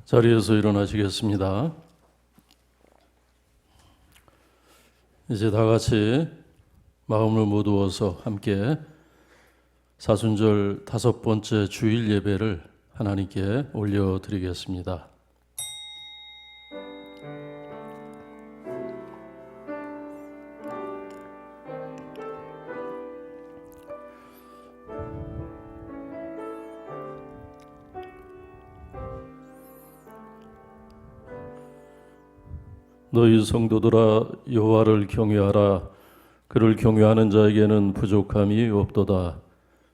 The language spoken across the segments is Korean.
자리에서 일어나시겠습니다. 이제 다 같이 마음을 모두어서 함께 사순절 5번째 주일 예배를 하나님께 올려드리겠습니다. 너희 성도들아 여호와를 경외하라. 그를 경외하는 자에게는 부족함이 없도다.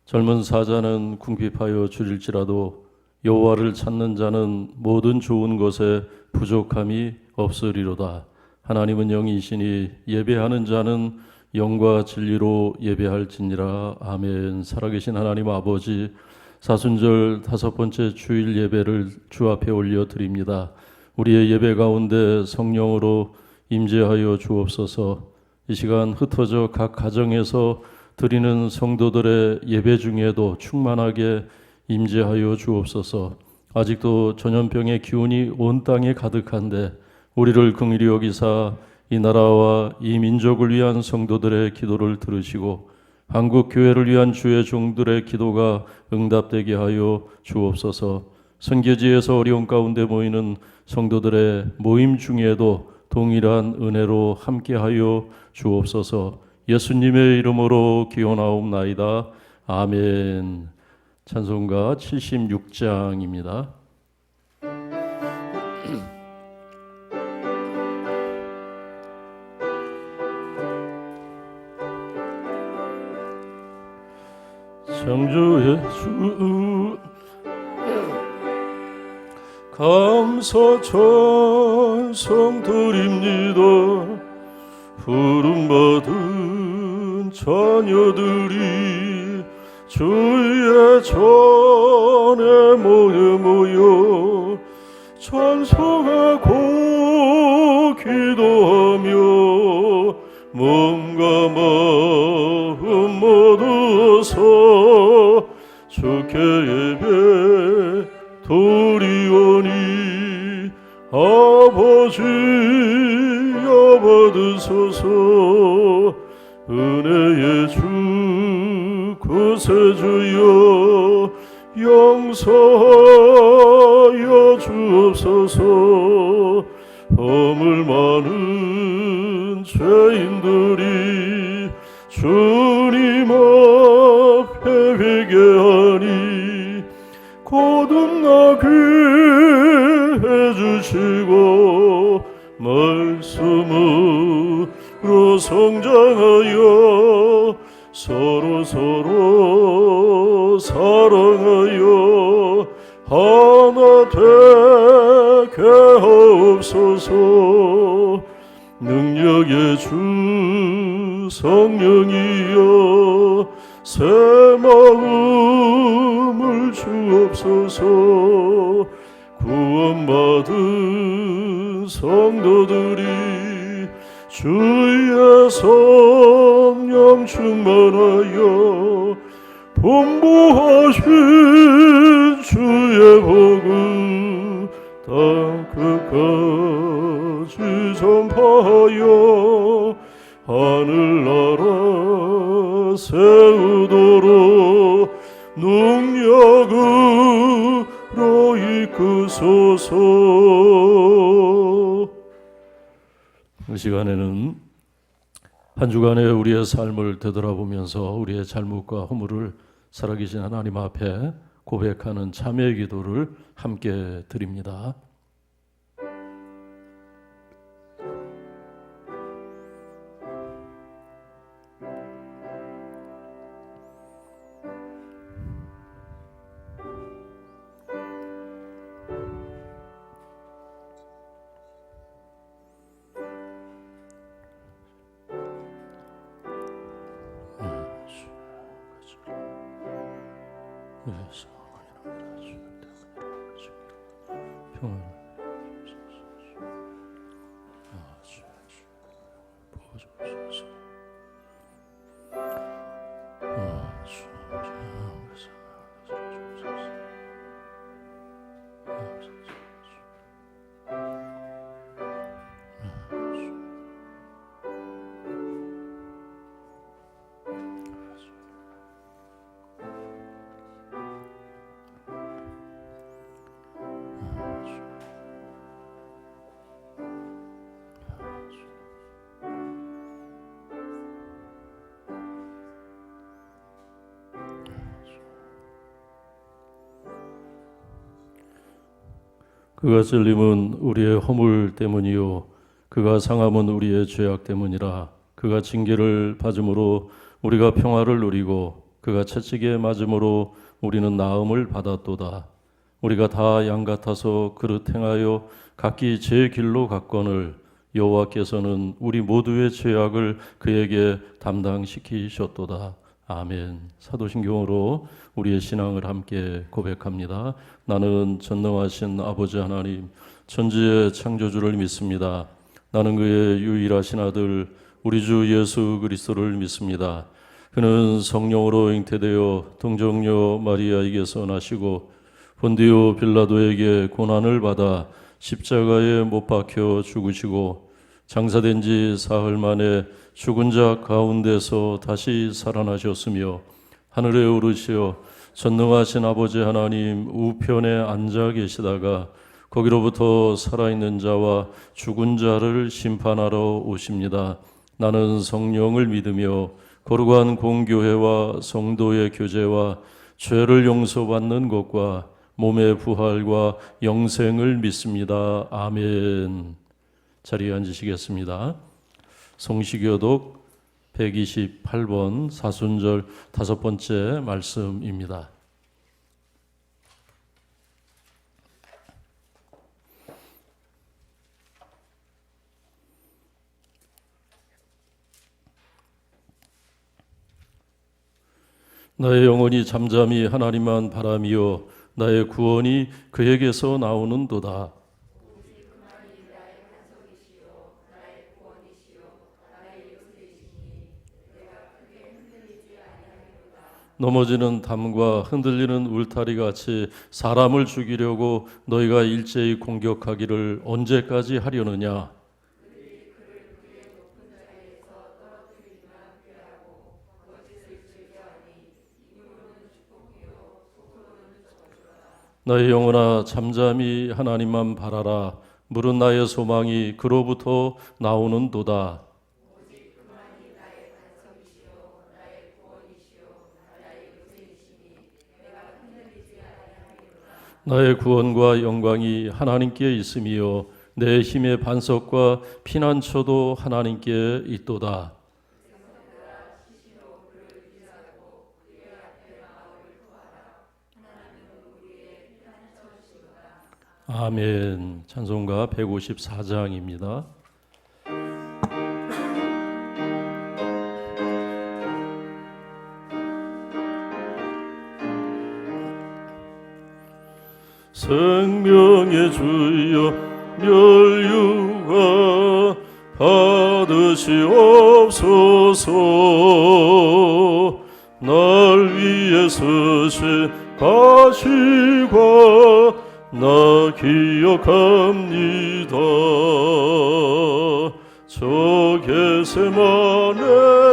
젊은 사자는 궁핍하여 줄일지라도 여호와를 찾는 자는 모든 좋은 것에 부족함이 없으리로다. 하나님은 영이시니 예배하는 자는 영과 진리로 예배할지니라. 아멘. 살아계신 하나님 아버지, 사순절 5번째 주일 예배를 주 앞에 올려드립니다. 우리의 예배 가운데 성령으로 임재하여 주옵소서. 이 시간 흩어져 각 가정에서 드리는 성도들의 예배 중에도 충만하게 임재하여 주옵소서. 아직도 전염병의 기운이 온 땅에 가득한데 우리를 긍휼히 여기사 이 나라와 이 민족을 위한 성도들의 기도를 들으시고 한국 교회를 위한 주의 종들의 기도가 응답되게 하여 주옵소서. 선교지에서 어려운 가운데 모이는 성도들의 모임 중에도 동일한 은혜로 함께하여 주옵소서. 예수님의 이름으로 기원하옵나이다. 아멘. 찬송가 76장입니다. 창조의 주 감사 찬송 드립니다. 부름받은 자녀들이 주의 전에 모여 찬송하고 기도하며 몸과 마음 모두서 주께 예배 도리오니 아버지 받으소서. 은혜의 주 구세주여 용서하여 주옵소서. 허물 많은 죄인들이 주님 앞에 회개하니 거듭나게 해주시고 말씀으로 성장하여 서로 사랑하여 하나 되게 하옵소서. 능력의 주 성령이여 새 마음을 주옵소서. 구원받은 성도들이 주의 성령 충만하여 분부하신 주의 복음 땅 끝까지 전파하여 하늘나라 세우도록 능력으로 이끄소서. 이 시간에는 한 주간의 우리의 삶을 되돌아보면서 우리의 잘못과 허물을 살아계신 하나님 앞에 고백하는 참회의 기도를 함께 드립니다. 그가 찔림은 우리의 허물 때문이요 그가 상함은 우리의 죄악 때문이라. 그가 징계를 받음으로 우리가 평화를 누리고 그가 채찍에 맞음으로 우리는 나음을 받았도다. 우리가 다 양 같아서 그릇 행하여 각기 제 길로 갔거늘 여호와께서는 우리 모두의 죄악을 그에게 담당시키셨도다. 아멘. 사도신경으로 우리의 신앙을 함께 고백합니다. 나는 전능하신 아버지 하나님, 천지의 창조주를 믿습니다. 나는 그의 유일하신 아들 우리 주 예수 그리스도를 믿습니다. 그는 성령으로 잉태되어 동정녀 마리아에게서 나시고 본디오 빌라도에게 고난을 받아 십자가에 못 박혀 죽으시고 장사된 지 사흘 만에 죽은 자 가운데서 다시 살아나셨으며 하늘에 오르시어 전능하신 아버지 하나님 우편에 앉아 계시다가 거기로부터 살아있는 자와 죽은 자를 심판하러 오십니다. 나는 성령을 믿으며 거룩한 공교회와 성도의 교제와 죄를 용서받는 것과 몸의 부활과 영생을 믿습니다. 아멘. 자리에 앉으시겠습니다. 성시교독 128번 사순절 5번째 말씀입니다. 나의 영혼이 잠잠히 하나님만 바라며 나의 구원이 그에게서 나오는도다. 넘어지는 담과 흔들리는 울타리 같이 사람을 죽이려고 너희가 일제히 공격하기를 언제까지 하려느냐? 나의 영혼아 잠잠히 하나님만 바라라. 물은 나의 소망이 그로부터 나오는도다. 나의 구원과 영광이 하나님께 있으며 내 힘의 반석과 피난처도 하나님께 있도다. 아멘. 찬송가 154장입니다. 생명의 주여 멸류가 받으시옵소서. 날 위해 쓰신 가시과 나 기억합니다. 저 겟세마네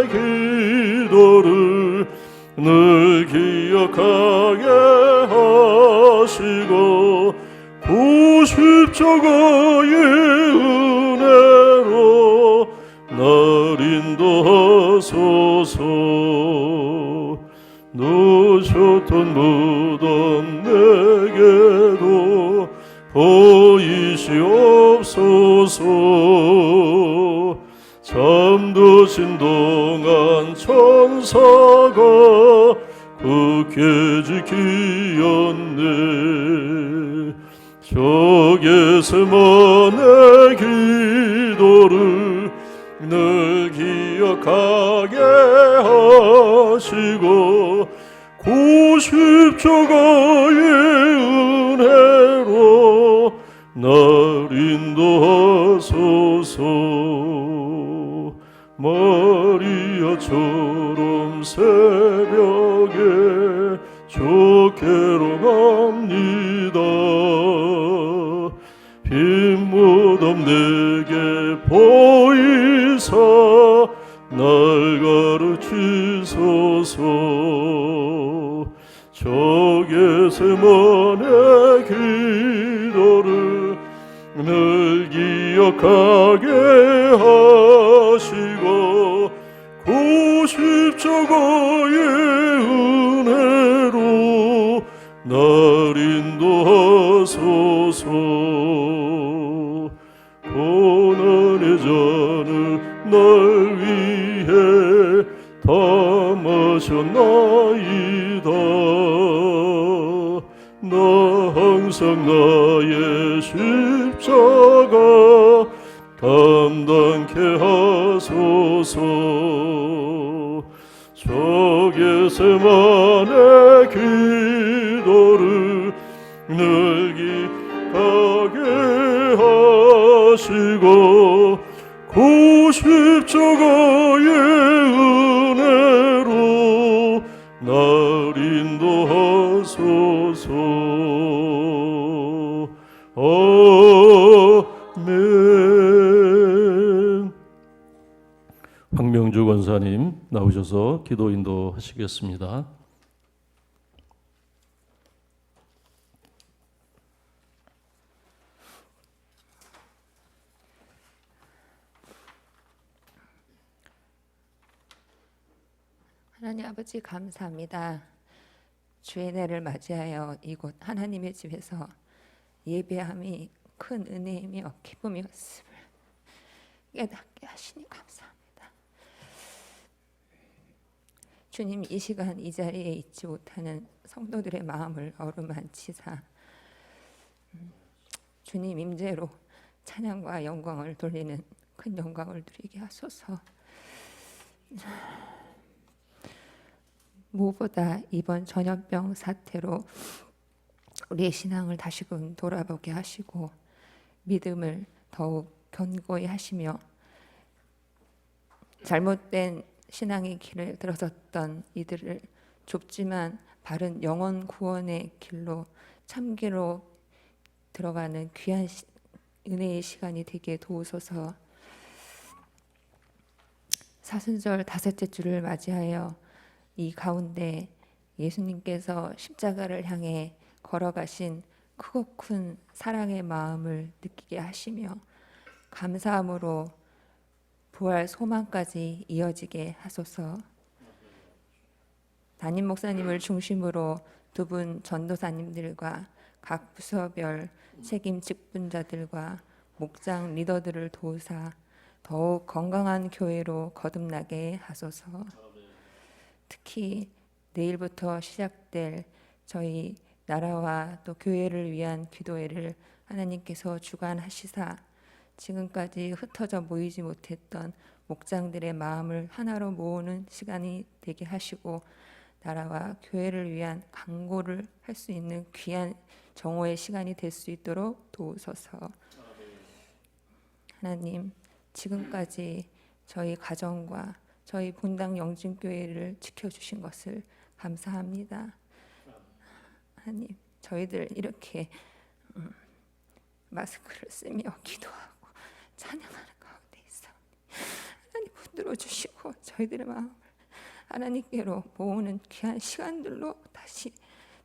기도를 늘 기억하게 하시고 구십자가의 은혜로 날 인도하소서. 놓쳤던 무덤 내게도 보이시옵소서. 잠드신 동안 천사가 굳게 지키었네. 저 겟세마네 기도를 늘 기억하게 하시고 구십자가의 은혜로 날 인도하소서. 마리아처럼 새벽에 좋게로 갑니다. 빈 무덤 내게 보이사 날 가르치소서. 저 겟세마네 기도를 늘 기억하게 하시고 구십자가의 은혜로 날 인도하소서. 나 항상 나의 십자가 감당케 하소서. 저 겟세마네 기도를 늘 기하게 하시고 그 십자가의 은혜로 날 인도하소서. 아멘. 황명주 권사님 나오셔서 기도 인도하시겠습니다. 하나님 아버지 감사합니다. 주의 날을 맞이하여 이곳 하나님의 집에서 예배함이 큰 은혜이며 기쁨이었음을 깨닫게 하시니 감사합니다. 주님, 이 시간 이 자리에 있지 못하는 성도들의 마음을 어루만치사 주님 임재로 찬양과 영광을 돌리는 큰 영광을 누리게 하소서. 무엇보다 이번 전염병 사태로 우리의 신앙을 다시금 돌아보게 하시고 믿음을 더욱 견고히 하시며 잘못된 신앙의 길을 들어섰던 이들을 좁지만 바른 영혼 구원의 길로 참기로 들어가는 귀한 은혜의 시간이 되게 도우소서. 사순절 다섯째 주를 맞이하여 이 가운데 예수님께서 십자가를 향해 걸어가신 크고 큰 사랑의 마음을 느끼게 하시며 감사함으로 부활 소망까지 이어지게 하소서. 담임 목사님을 중심으로 두 분 전도사님들과 각 부서별 책임 직분자들과 목장 리더들을 도우사 더욱 건강한 교회로 거듭나게 하소서. 특히 내일부터 시작될 저희 나라와 또 교회를 위한 기도회를 하나님께서 주관하시사 지금까지 흩어져 모이지 못했던 목장들의 마음을 하나로 모으는 시간이 되게 하시고 나라와 교회를 위한 강구를 할 수 있는 귀한 정오의 시간이 될 수 있도록 도우소서. 하나님, 지금까지 저희 가정과 저희 본당 영진교회를 지켜주신 것을 감사합니다. 하나님, 저희들 이렇게 마스크를 쓰며 기도하고 찬양하는 가운데 있사오니 하나님 붙들어 주시고 저희들의 마음을 하나님께로 모으는 귀한 시간들로 다시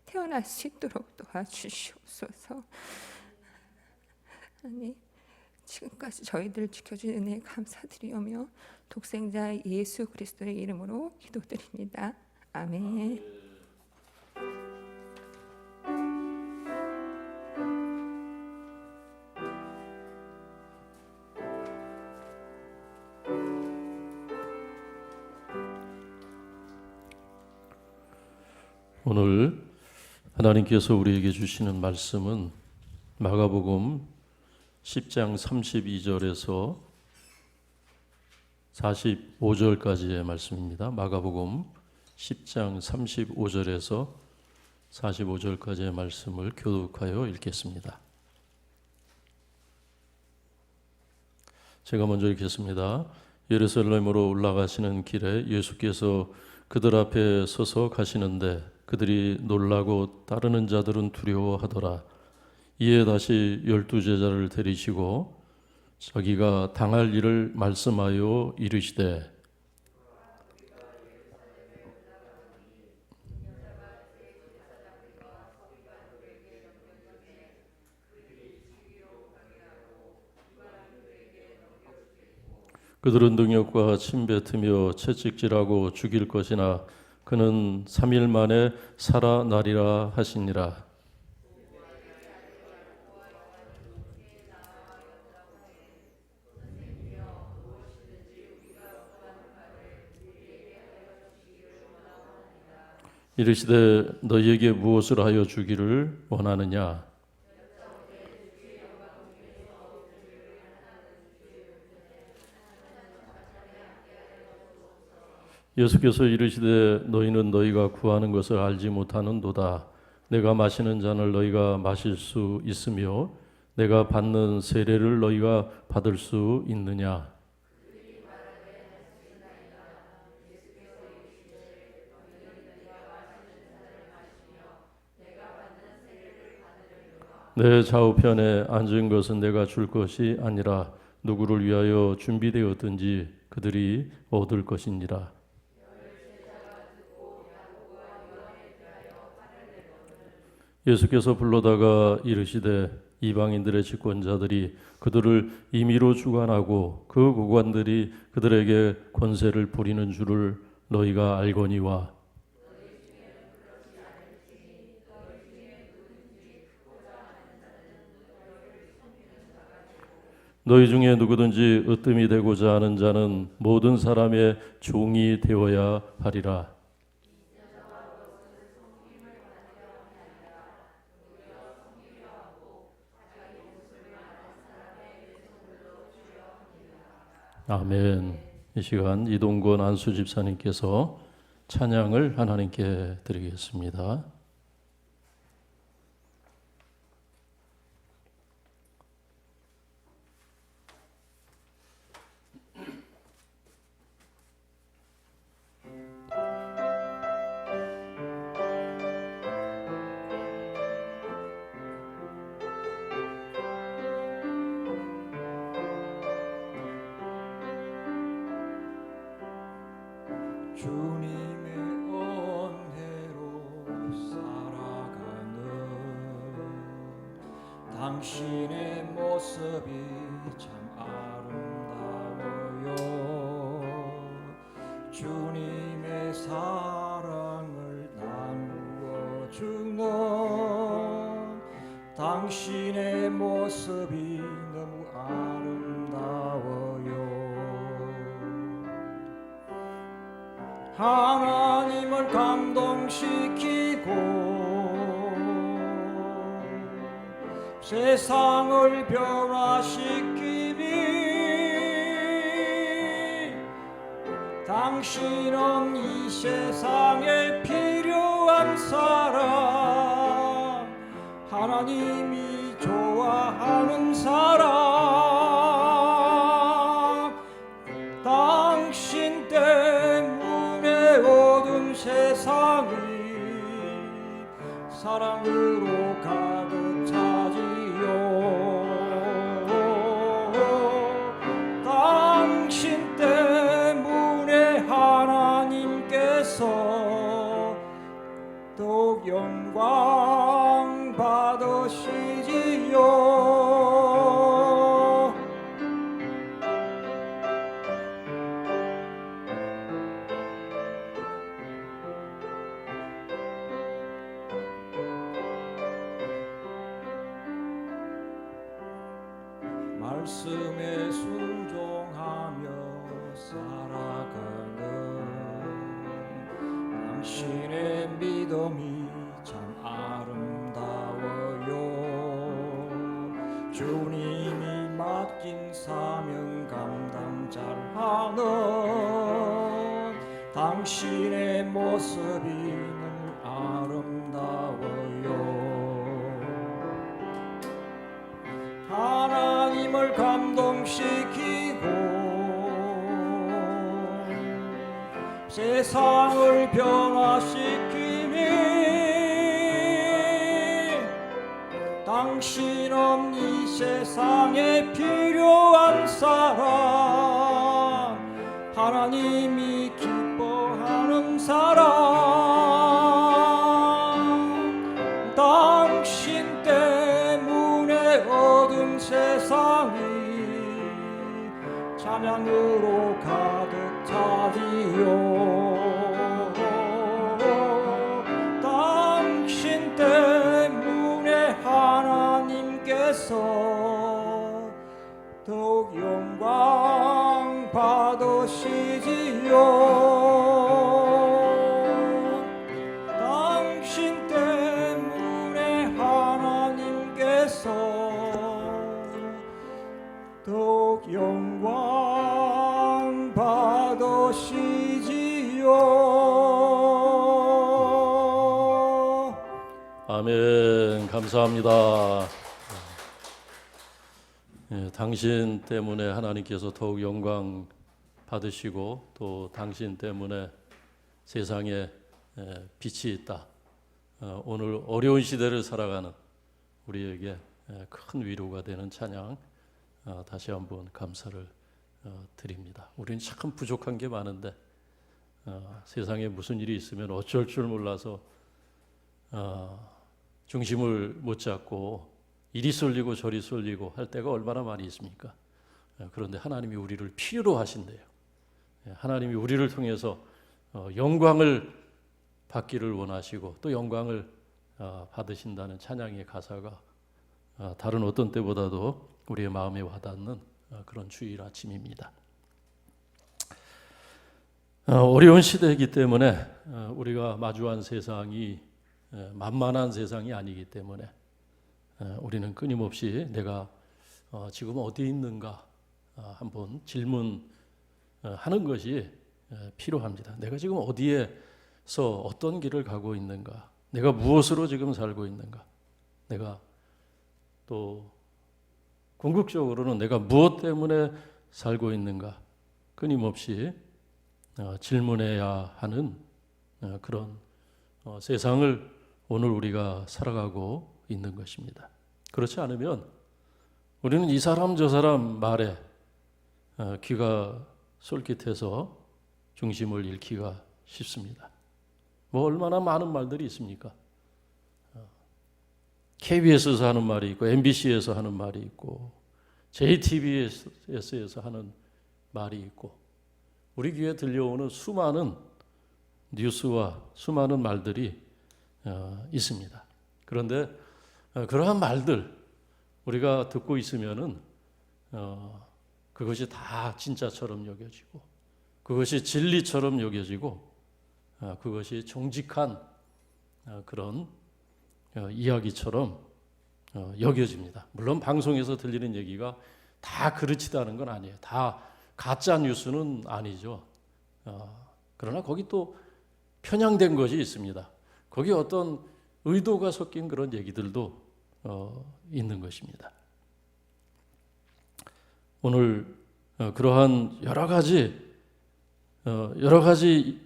태어날 수 있도록 도와주시옵소서. 하나님, 지금까지 저희들 지켜주신 은혜에 감사드리오며 독생자 예수 그리스도의 이름으로 기도드립니다. 아멘. 오늘 하나님께서 우리에게 주시는 말씀은 마가복음 10장 32절에서 45절까지의 말씀입니다. 마가복음 10장 35절에서 45절까지의 말씀을 교독하여 읽겠습니다. 제가 먼저 읽겠습니다. 예루살렘으로 올라가시는 길에 예수께서 그들 앞에 서서 가시는데 그들이 놀라고 따르는 자들은 두려워하더라. 이에 다시 12제자를 데리시고 자기가 당할 일을 말씀하여 이르시되 그들은 능욕과 침 뱉으며 채찍질하고 죽일 것이나 그는 3일 만에 살아나리라 하시니라. 이르시되 너희에게 무엇을 하여 주기를 원하느냐? 예수께서 이르시되 너희는 너희가 구하는 것을 알지 못하는도다. 내가 마시는 잔을 너희가 마실 수 있으며 내가 받는 세례를 너희가 받을 수 있느냐? 내 좌우편에 앉은 것은 내가 줄 것이 아니라 누구를 위하여 준비되었든지 그들이 얻을 것이니라. 예수께서 불러다가 이르시되 이방인들의 집권자들이 그들을 임의로 주관하고 그 고관들이 그들에게 권세를 부리는 줄을 너희가 알거니와 너희 중에 누구든지 으뜸이 되고자 하는 자는 모든 사람의 종이 되어야 하리라. 아멘. 이 시간 이동건 안수 집사님께서 찬양을 하나님께 드리겠습니다. 주님의 은혜로 살아가는 당신의 모습이 참 아름다워요. 주님의 사랑을 나누어 주는 당신의 모습이 너무 아름다워요. 하나님을 감동시키고 세상을 변화시키니 당신은 이 세상에 필요한 사람, 하나님이 좋아하는 사람, 당신 때문에 어두운 세상이 사랑으로 가득 차지요. 당신 때문에 하나님께서 더욱 영광 받으시지요. 말씀에 순종하며 살아가는 당신의 믿음이 참 아름다워요. 주님이 맡긴 사명 감당 잘하는 당신의 모습이 너무 아름다워요. 하나님을 감동시키고 세상을 변화시키니 당신은 이 세상에 필요한 사람, 하나님이 기뻐하는 사람, 당신 때문에 어두운 세상이 찬양으로 가득 차지요. 당신 때문에 하나님께서 더욱 영광 받으시지요. 아멘. 감사합니다. 예, 당신 때문에 하나님께서 더욱 영광 받으시고 또 당신 때문에 세상에 빛이 있다. 오늘 어려운 시대를 살아가는 우리에게 큰 위로가 되는 찬양 다시 한번 감사를 드립니다. 우리는 참 부족한 게 많은데 세상에 무슨 일이 있으면 어쩔 줄 몰라서 중심을 못 잡고 이리 쏠리고 저리 쏠리고 할 때가 얼마나 많이 있습니까? 그런데 하나님이 우리를 필요로 하신대요. 하나님이 우리를 통해서 영광을 받기를 원하시고 또 영광을 받으신다는 찬양의 가사가 다른 어떤 때보다도 우리의 마음에 와닿는 그런 주일 아침입니다. 어려운 시대이기 때문에 우리가 마주한 세상이 만만한 세상이 아니기 때문에 우리는 끊임없이 내가 지금 어디에 있는가 한번 질문하는 것이 필요합니다. 내가 지금 어디에서 어떤 길을 가고 있는가? 내가 무엇으로 지금 살고 있는가? 내가 또 궁극적으로는 내가 무엇 때문에 살고 있는가? 끊임없이 질문해야 하는 그런 세상을 오늘 우리가 살아가고 있는 것입니다. 그렇지 않으면 우리는 이 사람 저 사람 말에 귀가 솔깃해서 중심을 잃기가 쉽습니다. 뭐 얼마나 많은 말들이 있습니까? KBS에서 하는 말이 있고 MBC에서 하는 말이 있고 JTBS에서 하는 말이 있고 우리 귀에 들려오는 수많은 뉴스와 수많은 말들이 있습니다. 그런데 그러한 말들 우리가 듣고 있으면은 그것이 다 진짜처럼 여겨지고 그것이 진리처럼 여겨지고 그것이 정직한 그런 이야기처럼 여겨집니다. 물론 방송에서 들리는 얘기가 다 그렇지다는 건 아니에요. 다 가짜 뉴스는 아니죠. 그러나 거기 또 편향된 것이 있습니다. 거기 어떤 의도가 섞인 그런 얘기들도 있는 것입니다. 오늘 그러한 여러 가지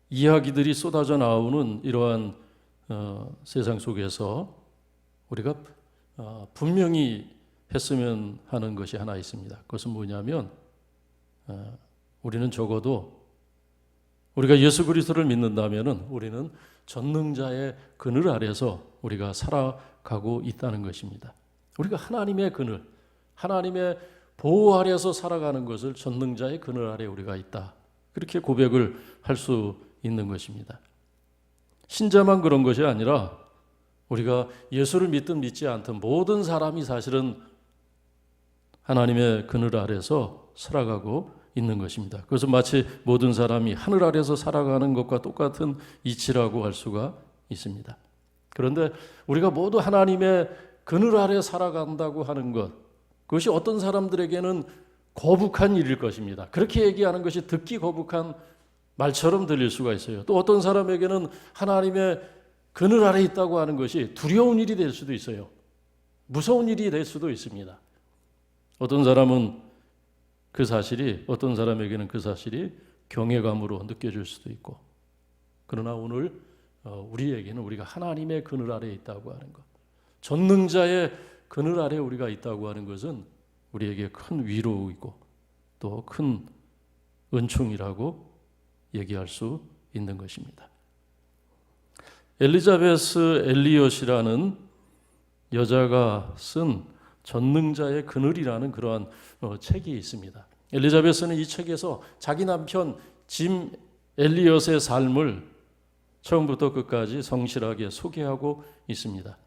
이야기들이 쏟아져 나오는 이러한 세상 속에서 우리가 분명히 했으면 하는 것이 하나 있습니다. 그것은 뭐냐면 우리는 적어도 우리가 예수 그리스도를 믿는다면은 우리는 전능자의 그늘 아래서 우리가 살아가고 있다는 것입니다. 우리가 하나님의 그늘, 하나님의 보호 아래서 살아가는 것을 전능자의 그늘 아래 우리가 있다. 그렇게 고백을 할 수 있는 것입니다. 신자만 그런 것이 아니라 우리가 예수를 믿든 믿지 않든 모든 사람이 사실은 하나님의 그늘 아래서 살아가고 있는 것입니다. 그것은 마치 모든 사람이 하늘 아래서 살아가는 것과 똑같은 이치라고 할 수가 있습니다. 그런데 우리가 모두 하나님의 그늘 아래 살아간다고 하는 것, 그것이 어떤 사람들에게는 거북한 일일 것입니다. 그렇게 얘기하는 것이 듣기 거북한 말처럼 들릴 수가 있어요. 또 어떤 사람에게는 하나님의 그늘 아래 있다고 하는 것이 두려운 일이 될 수도 있어요. 무서운 일이 될 수도 있습니다. 어떤 사람은 그 사실이, 어떤 사람에게는 그 사실이 경외감으로 느껴질 수도 있고, 그러나 오늘 우리에게는 우리가 하나님의 그늘 아래에 있다고 하는 것, 전능자의 그늘 아래에 우리가 있다고 하는 것은 우리에게 큰 위로이고 또 큰 은총이라고 얘기할 수 있는 것입니다. 엘리자베스 엘리엇이라는 여자가 쓴 전능자의 그늘이라는 그러한 책이 있습니다. 엘리자베스는 이 책에서 자기 남편 짐 엘리엇의 삶을 처음부터 끝까지 성실하게 소개하고 있습니다.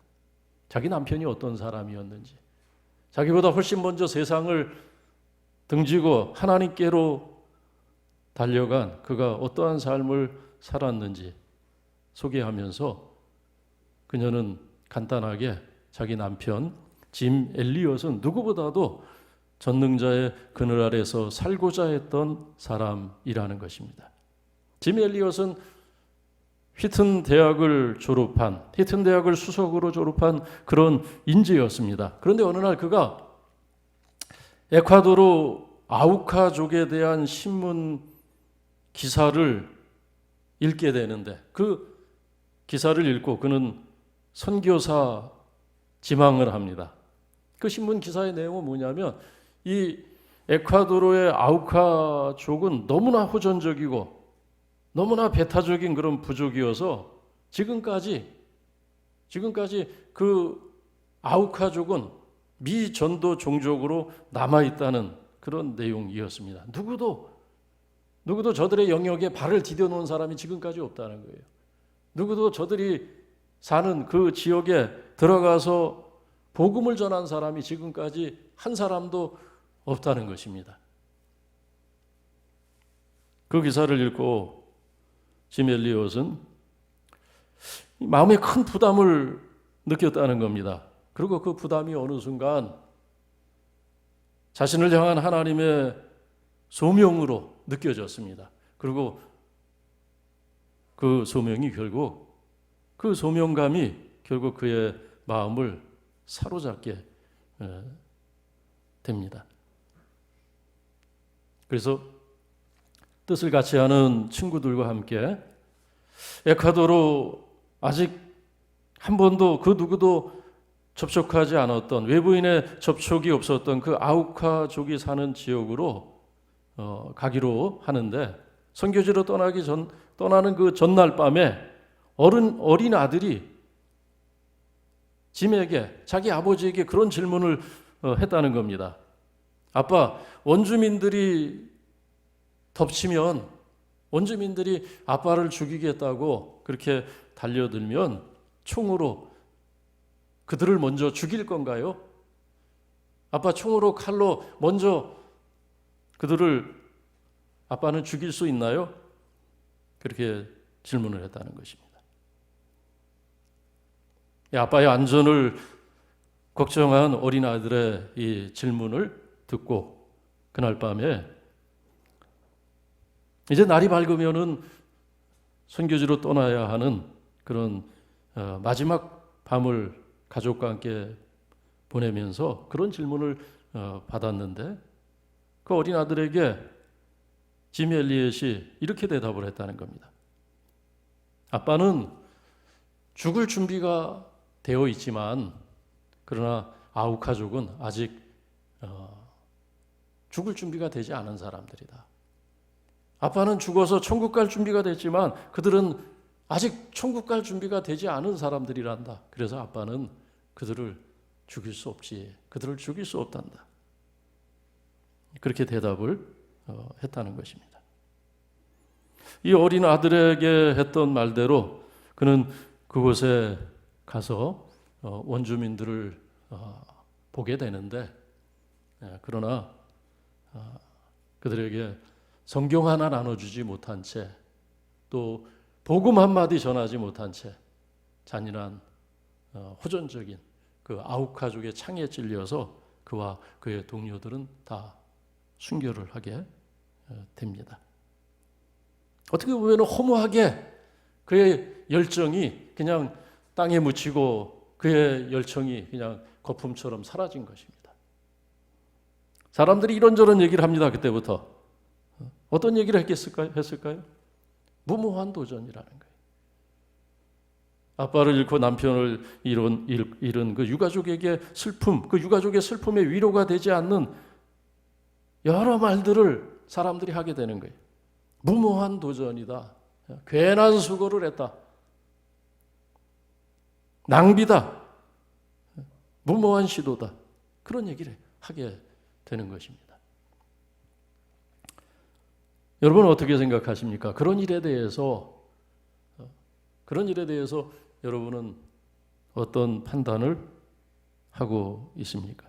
자기 남편이 어떤 사람이었는지, 자기보다 훨씬 먼저 세상을 등지고 하나님께로 달려간 그가 어떠한 삶을 살았는지 소개하면서 그녀는 간단하게 자기 남편 짐 엘리엇은 누구보다도 전능자의 그늘 아래서 살고자 했던 사람이라는 것입니다. 짐 엘리엇은 휘튼 대학을 수석으로 졸업한 그런 인재였습니다. 그런데 어느 날 그가 에콰도르 아우카족에 대한 신문 기사를 읽게 되는데 그 기사를 읽고 그는 선교사 지망을 합니다. 그 신문 기사의 내용은 뭐냐면 이 에콰도르의 아우카족은 너무나 호전적이고 너무나 배타적인 그런 부족이어서 지금까지 그 아우카족은 미전도 종족으로 남아있다는 그런 내용이었습니다. 누구도 저들의 영역에 발을 디뎌놓은 사람이 지금까지 없다는 거예요. 누구도 저들이 사는 그 지역에 들어가서 복음을 전한 사람이 지금까지 한 사람도 없다는 것입니다. 그 기사를 읽고 짐 엘리엇은 마음에 큰 부담을 느꼈다는 겁니다. 그리고 그 부담이 어느 순간 자신을 향한 하나님의 소명으로 느껴졌습니다. 그리고 그 소명이 결국 그 소명감이 결국 그의 마음을 사로잡게 됩니다. 그래서 뜻을 같이 하는 친구들과 함께 에콰도르 아직 한 번도 그 누구도 접촉하지 않았던 외부인의 접촉이 없었던 그 아우카족이 사는 지역으로 가기로 하는데 선교지로 떠나는 그 전날 밤에 어린 아들이 짐에게 자기 아버지에게 그런 질문을 했다는 겁니다. 아빠, 원주민들이 덮치면 원주민들이 아빠를 죽이겠다고 그렇게 달려들면 총으로 그들을 먼저 죽일 건가요? 아빠 총으로 칼로 먼저 그들을 아빠는 죽일 수 있나요? 그렇게 질문을 했다는 것입니다. 아빠의 안전을 걱정한 어린아이들의 이 질문을 듣고 그날 밤에 이제 날이 밝으면은 선교지로 떠나야 하는 그런 마지막 밤을 가족과 함께 보내면서 그런 질문을 받았는데 그 어린 아들에게 짐 엘리엇이 이렇게 대답을 했다는 겁니다. 아빠는 죽을 준비가 되어 있지만 그러나 아우카족은 아직 죽을 준비가 되지 않은 사람들이다. 아빠는 죽어서 천국 갈 준비가 됐지만 그들은 아직 천국 갈 준비가 되지 않은 사람들이란다. 그래서 아빠는 그들을 죽일 수 없지. 그들을 죽일 수 없단다. 그렇게 대답을 했다는 것입니다. 이 어린 아들에게 했던 말대로 그는 그곳에 가서 원주민들을 보게 되는데 그러나 그들에게 성경 하나 나눠주지 못한 채 또 복음 한마디 전하지 못한 채 잔인한 호전적인 그 아우카족의 창에 찔려서 그와 그의 동료들은 다 순교를 하게 됩니다. 어떻게 보면 허무하게 그의 열정이 그냥 땅에 묻히고 그의 열정이 그냥 거품처럼 사라진 것입니다. 사람들이 이런저런 얘기를 합니다. 그때부터. 어떤 얘기를 했을까요? 무모한 도전이라는 거예요. 아빠를 잃고 남편을 잃은 그 유가족에게 슬픔, 그 유가족의 슬픔에 위로가 되지 않는 여러 말들을 사람들이 하게 되는 거예요. 무모한 도전이다. 괜한 수고를 했다. 낭비다. 무모한 시도다. 그런 얘기를 하게 되는 것입니다. 여러분은 어떻게 생각하십니까? 그런 일에 대해서 여러분은 어떤 판단을 하고 있습니까?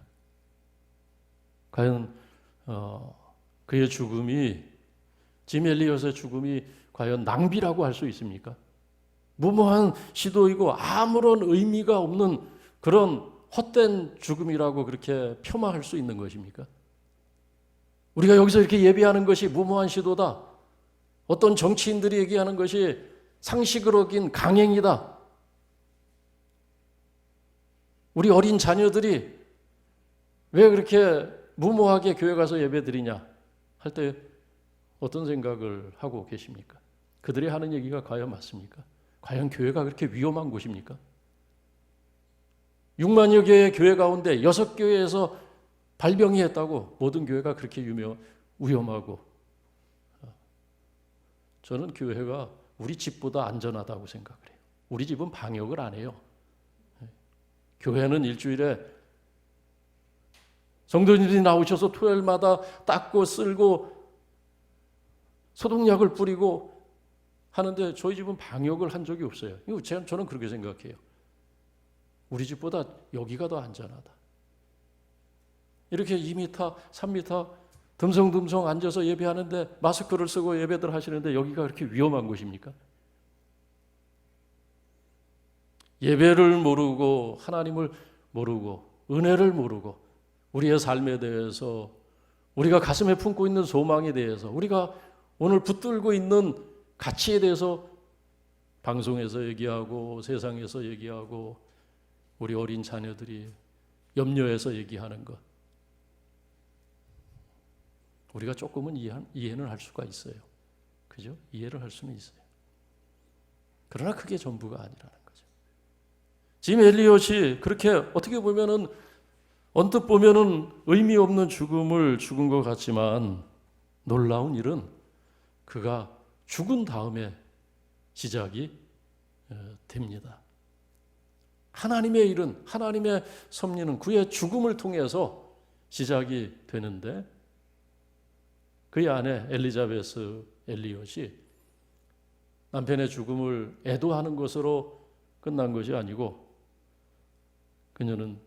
과연 그의 죽음이 짐 엘리엇의 죽음이 과연 낭비라고 할 수 있습니까? 무모한 시도이고 아무런 의미가 없는 그런 헛된 죽음이라고 그렇게 폄하할 수 있는 것입니까? 우리가 여기서 이렇게 예배하는 것이 무모한 시도다. 어떤 정치인들이 얘기하는 것이 상식을 어긴 강행이다. 우리 어린 자녀들이 왜 그렇게 무모하게 교회 가서 예배 드리냐 할 때 어떤 생각을 하고 계십니까? 그들이 하는 얘기가 과연 맞습니까? 과연 교회가 그렇게 위험한 곳입니까? 6만여 개의 교회 가운데 6교회에서 발병이 했다고 모든 교회가 그렇게 위험하고, 저는 교회가 우리 집보다 안전하다고 생각을 해요. 우리 집은 방역을 안 해요. 교회는 일주일에 성도님들이 나오셔서 토요일마다 닦고 쓸고 소독약을 뿌리고 하는데 저희 집은 방역을 한 적이 없어요. 저는 그렇게 생각해요. 우리 집보다 여기가 더 안전하다. 이렇게 2m, 3m 듬성듬성 앉아서 예배하는데 마스크를 쓰고 예배들 하시는데 여기가 그렇게 위험한 곳입니까? 예배를 모르고 하나님을 모르고 은혜를 모르고 우리의 삶에 대해서, 우리가 가슴에 품고 있는 소망에 대해서, 우리가 오늘 붙들고 있는 가치에 대해서 방송에서 얘기하고 세상에서 얘기하고 우리 어린 자녀들이 염려해서 얘기하는 것, 우리가 조금은 이해는 할 수가 있어요. 그죠? 이해를 할 수는 있어요. 그러나 그게 전부가 아니라는 거죠. 짐 엘리엇이 그렇게 어떻게 보면은 언뜻 보면은 의미 없는 죽음을 죽은 것 같지만 놀라운 일은 그가 죽은 다음에 시작이 됩니다. 하나님의 일은, 하나님의 섭리는 그의 죽음을 통해서 시작이 되는데, 그의 아내 엘리자베스 엘리엇이 남편의 죽음을 애도하는 것으로 끝난 것이 아니고, 그녀는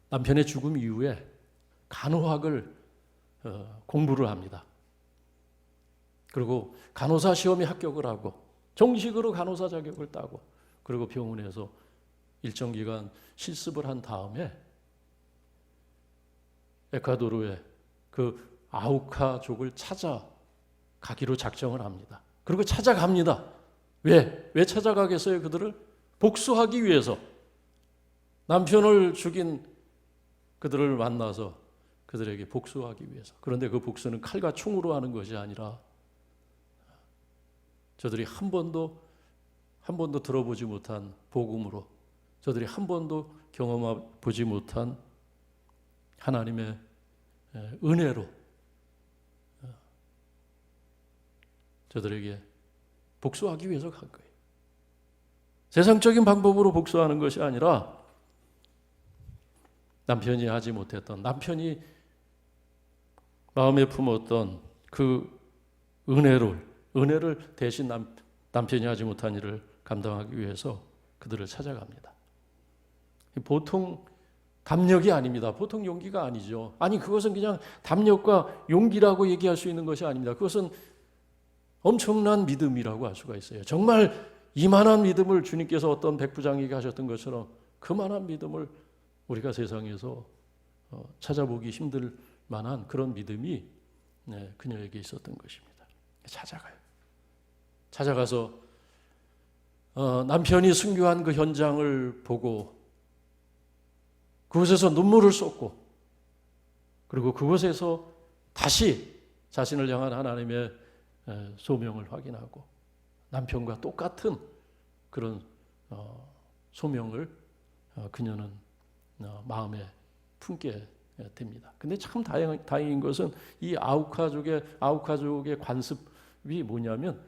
남편의 죽음 이후에 간호학을 공부를 합니다. 그리고 간호사 시험에 합격을 하고 정식으로 간호사 자격을 따고, 그리고 병원에서 일정 기간 실습을 한 다음에 에콰도르의 그 아우카족을 찾아가기로 작정을 합니다. 그리고 찾아갑니다. 왜 찾아가겠어요? 그들을 복수하기 위해서. 남편을 죽인 그들을 만나서 그들에게 복수하기 위해서. 그런데 그 복수는 칼과 총으로 하는 것이 아니라 저들이 한 번도 들어보지 못한 복음으로, 저들이 한 번도 경험해보지 못한 하나님의 은혜로 저들에게 복수하기 위해서 간 거예요. 세상적인 방법으로 복수하는 것이 아니라 남편이 하지 못했던, 남편이 마음에 품었던 그 은혜를 대신 남편이 하지 못한 일을 감당하기 위해서 그들을 찾아갑니다. 보통 담력이 아닙니다. 보통 용기가 아니죠. 아니, 그것은 그냥 담력과 용기라고 얘기할 수 있는 것이 아닙니다. 그것은 엄청난 믿음이라고 할 수가 있어요. 정말 이만한 믿음을 주님께서 어떤 백부장에게 하셨던 것처럼 그만한 믿음을 우리가 세상에서 찾아보기 힘들 만한 그런 믿음이 그녀에게 있었던 것입니다. 찾아가서 남편이 순교한 그 현장을 보고 그곳에서 눈물을 쏟고, 그리고 그곳에서 다시 자신을 향한 하나님의 소명을 확인하고 남편과 똑같은 그런 소명을 그녀는 마음에 품게 됩니다. 근데 참 다행인 것은 이 아우카족의 관습이 뭐냐면,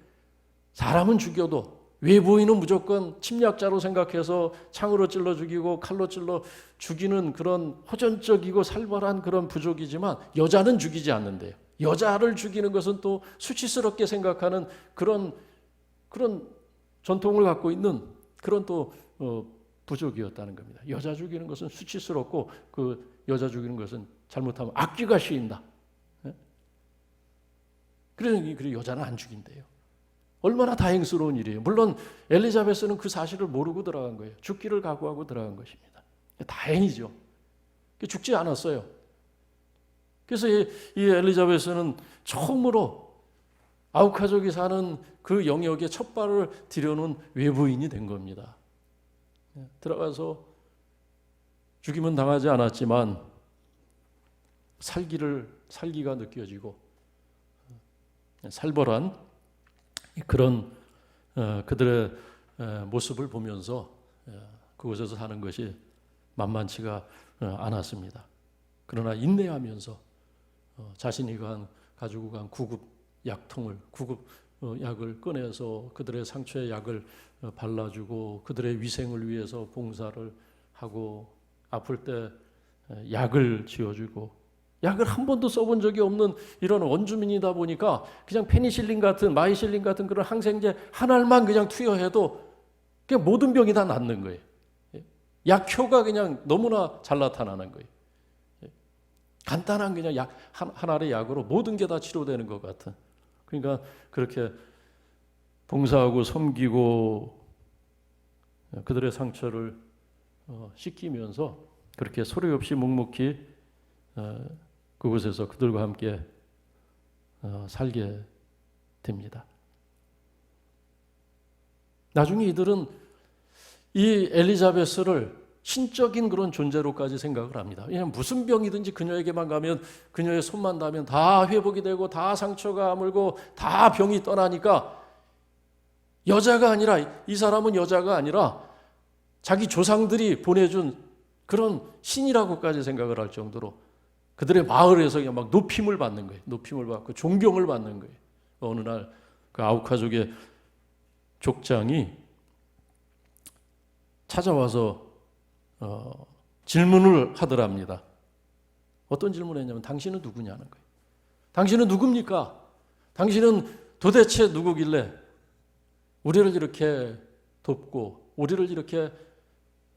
사람은 죽여도 외부인은 무조건 침략자로 생각해서 창으로 찔러 죽이고 칼로 찔러 죽이는 그런 호전적이고 살벌한 그런 부족이지만 여자는 죽이지 않는데요. 여자를 죽이는 것은 또 수치스럽게 생각하는 그런 전통을 갖고 있는 그런 또 부족이었다는 겁니다. 여자 죽이는 것은 수치스럽고 그 여자 죽이는 것은 잘못하면 악귀가 씌인다. 그래서 여자는 안 죽인대요. 얼마나 다행스러운 일이에요. 물론 엘리자베스는 그 사실을 모르고 들어간 거예요. 죽기를 각오하고 들어간 것입니다. 다행이죠. 죽지 않았어요. 그래서 이 엘리자베스는 처음으로 아우카족이 사는 그 영역에 첫 발을 들여놓은 외부인이 된 겁니다. 들어가서 죽임은 당하지 않았지만 살기가 느껴지고 살벌한 그런 그들의 모습을 보면서 그곳에서 사는 것이 만만치가 않았습니다. 그러나 인내하면서 자신이 가지고 간 구급 약을 꺼내서 그들의 상처에 약을 발라주고 그들의 위생을 위해서 봉사를 하고 아플 때 약을 지어주고, 약을 한 번도 써본 적이 없는 이런 원주민이다 보니까 그냥 페니실린 같은 마이실린 같은 그런 항생제 한 알만 그냥 투여해도 그냥 모든 병이 다 낫는 거예요. 약효가 그냥 너무나 잘 나타나는 거예요. 간단한 그냥 약 한 알의 약으로 모든 게 다 치료되는 것 같은. 그러니까 그렇게 봉사하고 섬기고 그들의 상처를 씻기면서 그렇게 소리 없이 묵묵히 그곳에서 그들과 함께 살게 됩니다. 나중에 이들은 이 엘리자베스를 신적인 그런 존재로까지 생각을 합니다. 왜냐하면 무슨 병이든지 그녀에게만 가면, 그녀의 손만 닿으면 다 회복이 되고 다 상처가 아물고 다 병이 떠나니까 여자가 아니라, 이 사람은 여자가 아니라 자기 조상들이 보내준 그런 신이라고까지 생각을 할 정도로 그들의 마을에서 그냥 막 높임을 받는 거예요. 높임을 받고 존경을 받는 거예요. 어느 날 그 아우카족의 족장이 찾아와서 질문을 하더랍니다. 어떤 질문을 했냐면 당신은 누구냐는 거예요. 당신은 누굽니까? 당신은 도대체 누구길래 우리를 이렇게 돕고 우리를 이렇게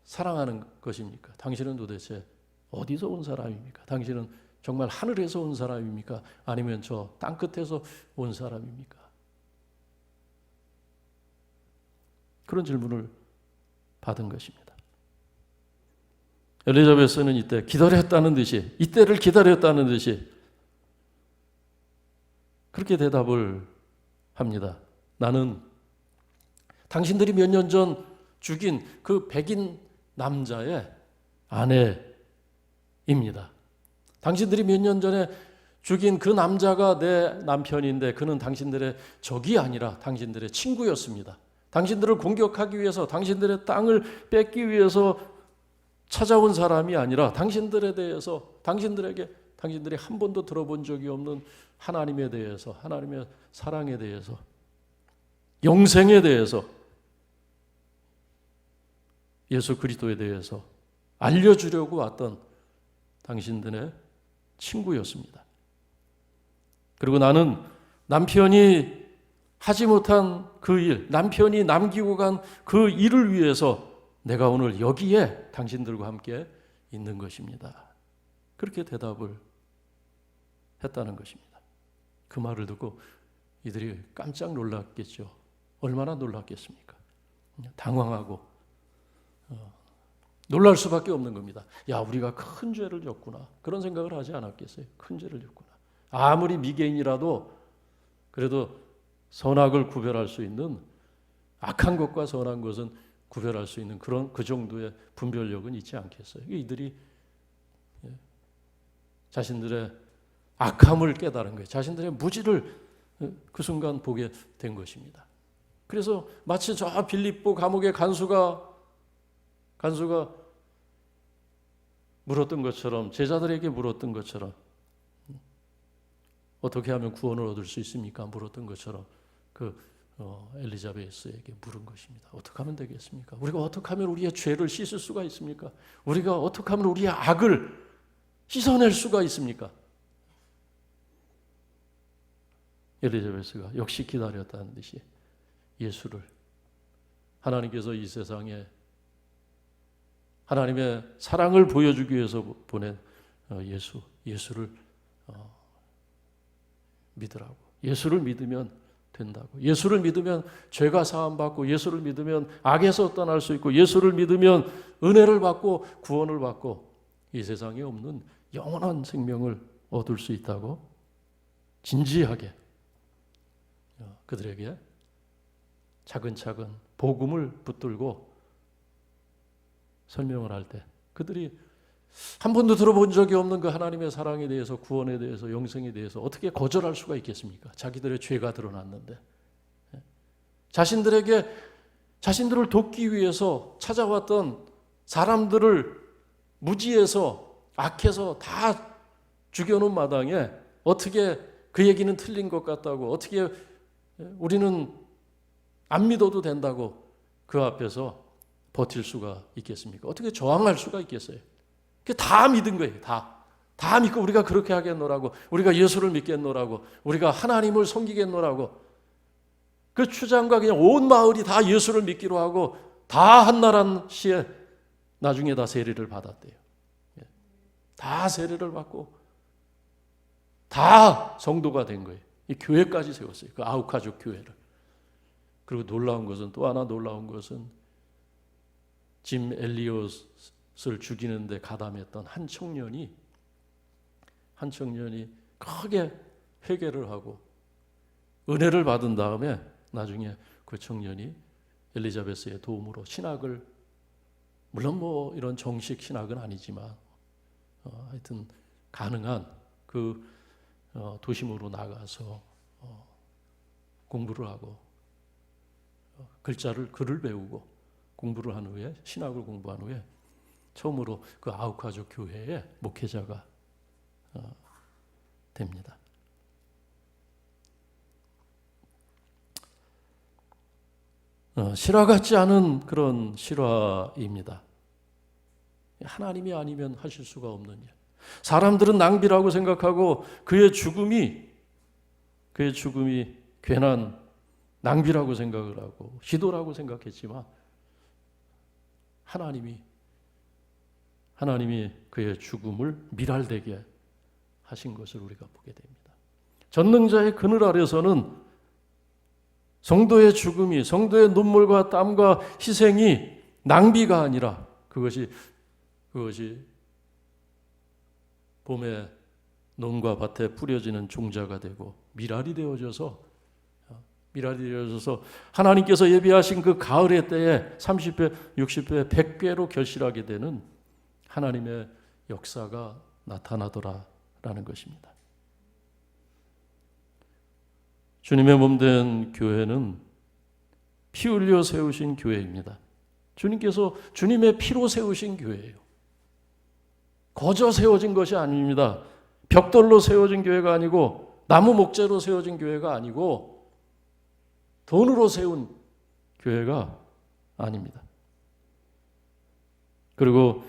사랑하는 것입니까? 당신은 도대체 어디서 온 사람입니까? 당신은 정말 하늘에서 온 사람입니까? 아니면 저 땅끝에서 온 사람입니까? 그런 질문을 받은 것입니다. 엘리자베스는 이때 기다렸다는 듯이, 이때를 기다렸다는 듯이 그렇게 대답을 합니다. 나는 당신들이 몇 년 전 죽인 그 백인 남자의 아내입니다. 당신들이 몇 년 전에 죽인 그 남자가 내 남편인데 그는 당신들의 적이 아니라 당신들의 친구였습니다. 당신들을 공격하기 위해서, 당신들의 땅을 뺏기 위해서 찾아온 사람이 아니라 당신들에 대해서, 당신들이 한 번도 들어본 적이 없는 하나님에 대해서, 하나님의 사랑에 대해서, 영생에 대해서, 예수 그리스도에 대해서 알려주려고 왔던 당신들의 친구였습니다. 그리고 나는 남편이 하지 못한 그 일, 남편이 남기고 간 그 일을 위해서 내가 오늘 여기에 당신들과 함께 있는 것입니다. 그렇게 대답을 했다는 것입니다. 그 말을 듣고 이들이 깜짝 놀랐겠죠. 얼마나 놀랐겠습니까? 당황하고 놀랄 수밖에 없는 겁니다. 야, 우리가 큰 죄를 졌구나. 그런 생각을 하지 않았겠어요? 큰 죄를 졌구나. 아무리 미개인이라도 그래도 선악을 구별할 수 있는, 악한 것과 선한 것은 구별할 수 있는 그런 그 정도의 분별력은 있지 않겠어요? 이들이 자신들의 악함을 깨달은 거예요. 자신들의 무지를 그 순간 보게 된 것입니다. 그래서 마치 저 빌립보 감옥의 간수가 물었던 것처럼, 제자들에게 물었던 것처럼, 어떻게 하면 구원을 얻을 수 있습니까? 물었던 것처럼 엘리자베스에게 물은 것입니다. 어떻게 하면 되겠습니까? 우리가 어떻게 하면 우리의 죄를 씻을 수가 있습니까? 우리가 어떻게 하면 우리의 악을 씻어낼 수가 있습니까? 엘리자베스가 역시 기다렸다는 듯이 예수를, 하나님께서 이 세상에 하나님의 사랑을 보여주기 위해서 보낸 예수를 믿으라고. 예수를 믿으면 된다고. 예수를 믿으면 죄가 사함받고, 예수를 믿으면 악에서 떠날 수 있고, 예수를 믿으면 은혜를 받고 구원을 받고 이 세상에 없는 영원한 생명을 얻을 수 있다고 진지하게 그들에게 차근차근 복음을 붙들고 설명을 할 때 그들이 한 번도 들어본 적이 없는 그 하나님의 사랑에 대해서, 구원에 대해서, 영생에 대해서 어떻게 거절할 수가 있겠습니까? 자기들의 죄가 드러났는데. 자신들을 돕기 위해서 찾아왔던 사람들을 무지해서, 악해서 다 죽여놓은 마당에 어떻게 그 얘기는 틀린 것 같다고, 어떻게 우리는 안 믿어도 된다고 그 앞에서 버틸 수가 있겠습니까? 어떻게 저항할 수가 있겠어요? 그게 다 믿은 거예요. 다 믿고 우리가 그렇게 하겠노라고, 우리가 예수를 믿겠노라고, 우리가 하나님을 섬기겠노라고, 그 추장과 그냥 온 마을이 다 예수를 믿기로 하고 다 한나란 시에 나중에 다 세례를 받았대요. 다 세례를 받고 다 성도가 된 거예요. 이 교회까지 세웠어요. 그 아우카족 교회를. 그리고 놀라운 것은, 또 하나 놀라운 것은 짐 엘리엇을 죽이는데 가담했던 한 청년이 크게 회개를 하고 은혜를 받은 다음에 나중에 그 청년이 엘리자베스의 도움으로 신학을, 물론 뭐 이런 정식 신학은 아니지만 하여튼 가능한 그 도심으로 나가서 공부를 하고 글을 배우고 공부를 한 후에, 신학을 공부한 후에 처음으로 그 아우카족 교회의 목회자가 됩니다. 실화 같지 않은 그런 실화입니다. 하나님이 아니면 하실 수가 없는 일. 사람들은 낭비라고 생각하고 그의 죽음이 괜한 낭비라고 생각을 하고 시도라고 생각했지만 하나님이 그의 죽음을 미랄되게 하신 것을 우리가 보게 됩니다. 전능자의 그늘 아래서는 성도의 죽음이, 성도의 눈물과 땀과 희생이 낭비가 아니라 그것이 봄에 논과 밭에 뿌려지는 종자가 되고 미랄이 되어져서 하나님께서 예비하신 그 가을의 때에 30배, 60배, 100배로 결실하게 되는 하나님의 역사가 나타나더라라는 것입니다. 주님의 몸된 교회는 피 흘려 세우신 교회입니다. 주님께서 주님의 피로 세우신 교회예요. 거저 세워진 것이 아닙니다. 벽돌로 세워진 교회가 아니고 나무 목재로 세워진 교회가 아니고 돈으로 세운 교회가 아닙니다. 그리고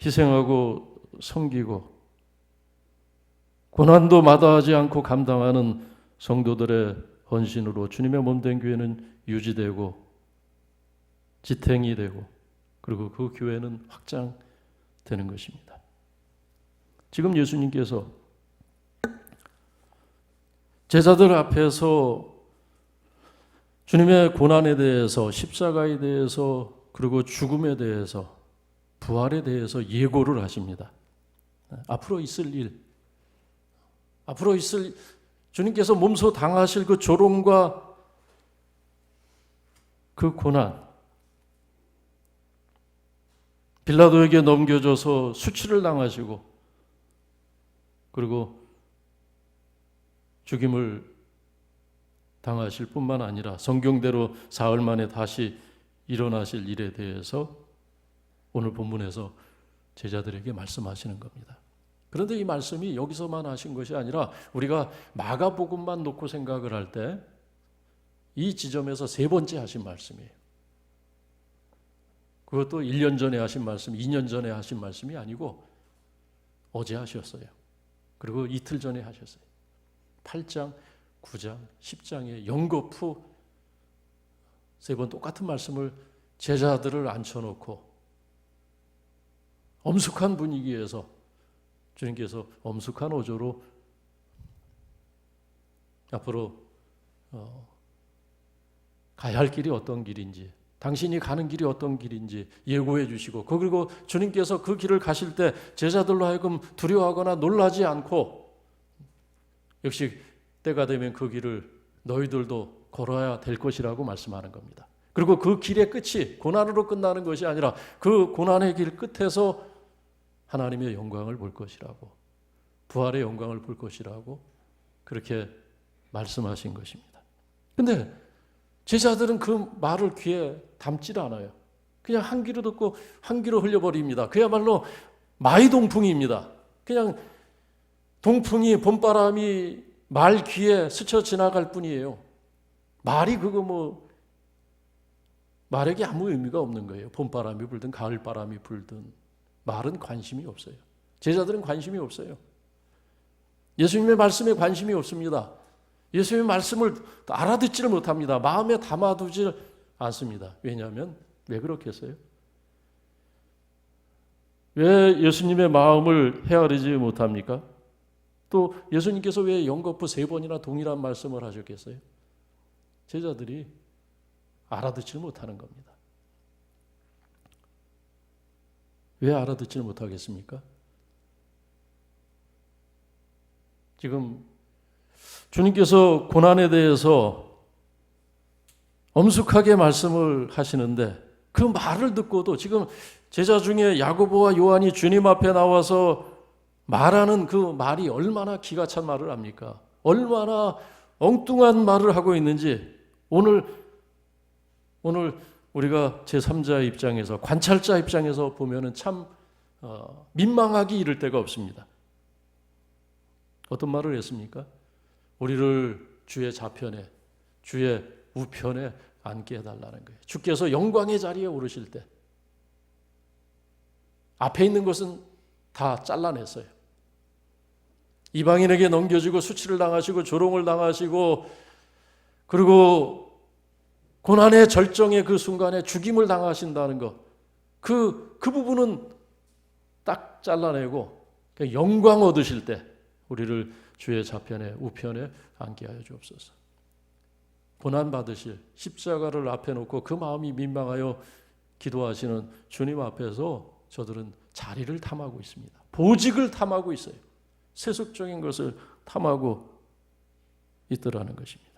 희생하고 섬기고 고난도 마다하지 않고 감당하는 성도들의 헌신으로 주님의 몸된 교회는 유지되고 지탱이 되고 그리고 그 교회는 확장되는 것입니다. 지금 예수님께서 제자들 앞에서 주님의 고난에 대해서, 십자가에 대해서, 그리고 죽음에 대해서, 부활에 대해서 예고를 하십니다. 앞으로 있을 일, 주님께서 몸소 당하실 그 조롱과 그 고난, 빌라도에게 넘겨져서 수치를 당하시고 그리고 죽임을 당하실 뿐만 아니라 성경대로 사흘 만에 다시 일어나실 일에 대해서 오늘 본문에서 제자들에게 말씀하시는 겁니다. 그런데 이 말씀이 여기서만 하신 것이 아니라 우리가 마가복음만 놓고 생각을 할 때 이 지점에서 세 번째 하신 말씀이에요. 그것도 1년 전에 하신 말씀, 2년 전에 하신 말씀이 아니고 어제 하셨어요. 그리고 이틀 전에 하셨어요. 8장, 9장, 10장에 연거푸 세 번 똑같은 말씀을 제자들을 앉혀놓고 엄숙한 분위기에서 주님께서 엄숙한 어조로 앞으로 가야 할 길이 어떤 길인지, 당신이 가는 길이 어떤 길인지 예고해 주시고, 그리고 주님께서 그 길을 가실 때 제자들로 하여금 두려워하거나 놀라지 않고 역시 때가 되면 그 길을 너희들도 걸어야 될 것이라고 말씀하는 겁니다. 그리고 그 길의 끝이 고난으로 끝나는 것이 아니라 그 고난의 길 끝에서 하나님의 영광을 볼 것이라고, 부활의 영광을 볼 것이라고 그렇게 말씀하신 것입니다. 근데 제자들은 그 말을 귀에 담질 않아요. 그냥 한 귀로 듣고 한 귀로 흘려버립니다. 그야말로 마이동풍입니다. 그냥 동풍이, 봄바람이 말 귀에 스쳐 지나갈 뿐이에요. 말이 말에게 아무 의미가 없는 거예요. 봄바람이 불든 가을바람이 불든 말은 관심이 없어요. 제자들은 관심이 없어요. 예수님의 말씀에 관심이 없습니다. 예수님의 말씀을 알아듣지를 못합니다. 마음에 담아두지 않습니다. 왜냐하면 왜 그렇겠어요? 왜 예수님의 마음을 헤아리지 못합니까? 또 예수님께서 왜 연거푸 3번이나 동일한 말씀을 하셨겠어요? 제자들이 알아듣지 못하는 겁니다. 왜 알아듣지 못하겠습니까? 지금 주님께서 고난에 대해서 엄숙하게 말씀을 하시는데 그 말을 듣고도 지금 제자 중에 야고보와 요한이 주님 앞에 나와서 말하는 그 말이 얼마나 기가 찬 말을 합니까? 얼마나 엉뚱한 말을 하고 있는지 오늘 우리가 제3자의 입장에서, 관찰자 입장에서 보면은 참 민망하기 이를 데가 없습니다. 어떤 말을 했습니까? 우리를 주의 좌편에, 주의 우편에 앉게 해달라는 거예요. 주께서 영광의 자리에 오르실 때 앞에 있는 것은 다 잘라냈어요. 이방인에게 넘겨지고 수치를 당하시고 조롱을 당하시고 그리고 고난의 절정의 그 순간에 죽임을 당하신다는 것, 그 부분은 딱 잘라내고 영광 얻으실 때 우리를 주의 좌편에 우편에 앉게 하여 주옵소서. 고난 받으실 십자가를 앞에 놓고 그 마음이 민망하여 기도하시는 주님 앞에서 저들은 자리를 탐하고 있습니다. 보직을 탐하고 있어요. 세속적인 것을 탐하고 있더라는 것입니다.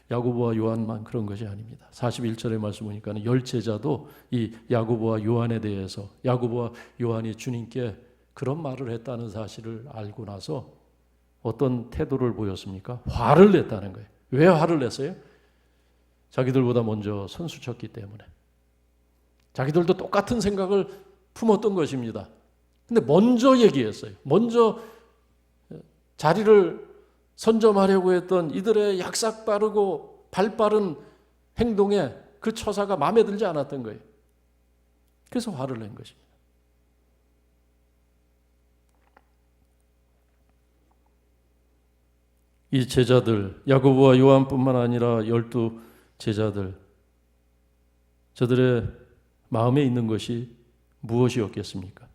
야고보와 요한만 그런 것이 아닙니다. 41절의 말씀 보니까 열 제자도 이 야고보와 요한에 대해서, 야고보와 요한이 주님께 그런 말을 했다는 사실을 알고 나서 어떤 태도를 보였습니까? 화를 냈다는 거예요. 왜 화를 냈어요? 자기들보다 먼저 선수 쳤기 때문에. 자기들도 똑같은 생각을 품었던 것입니다. 근데 먼저 얘기했어요. 먼저 자리를 선점하려고 했던 이들의 약삭 빠르고 발 빠른 행동에 그 처사가 마음에 들지 않았던 거예요. 그래서 화를 낸 것입니다. 이 제자들, 야고보와 요한뿐만 아니라 12 제자들, 저들의 마음에 있는 것이 무엇이었겠습니까?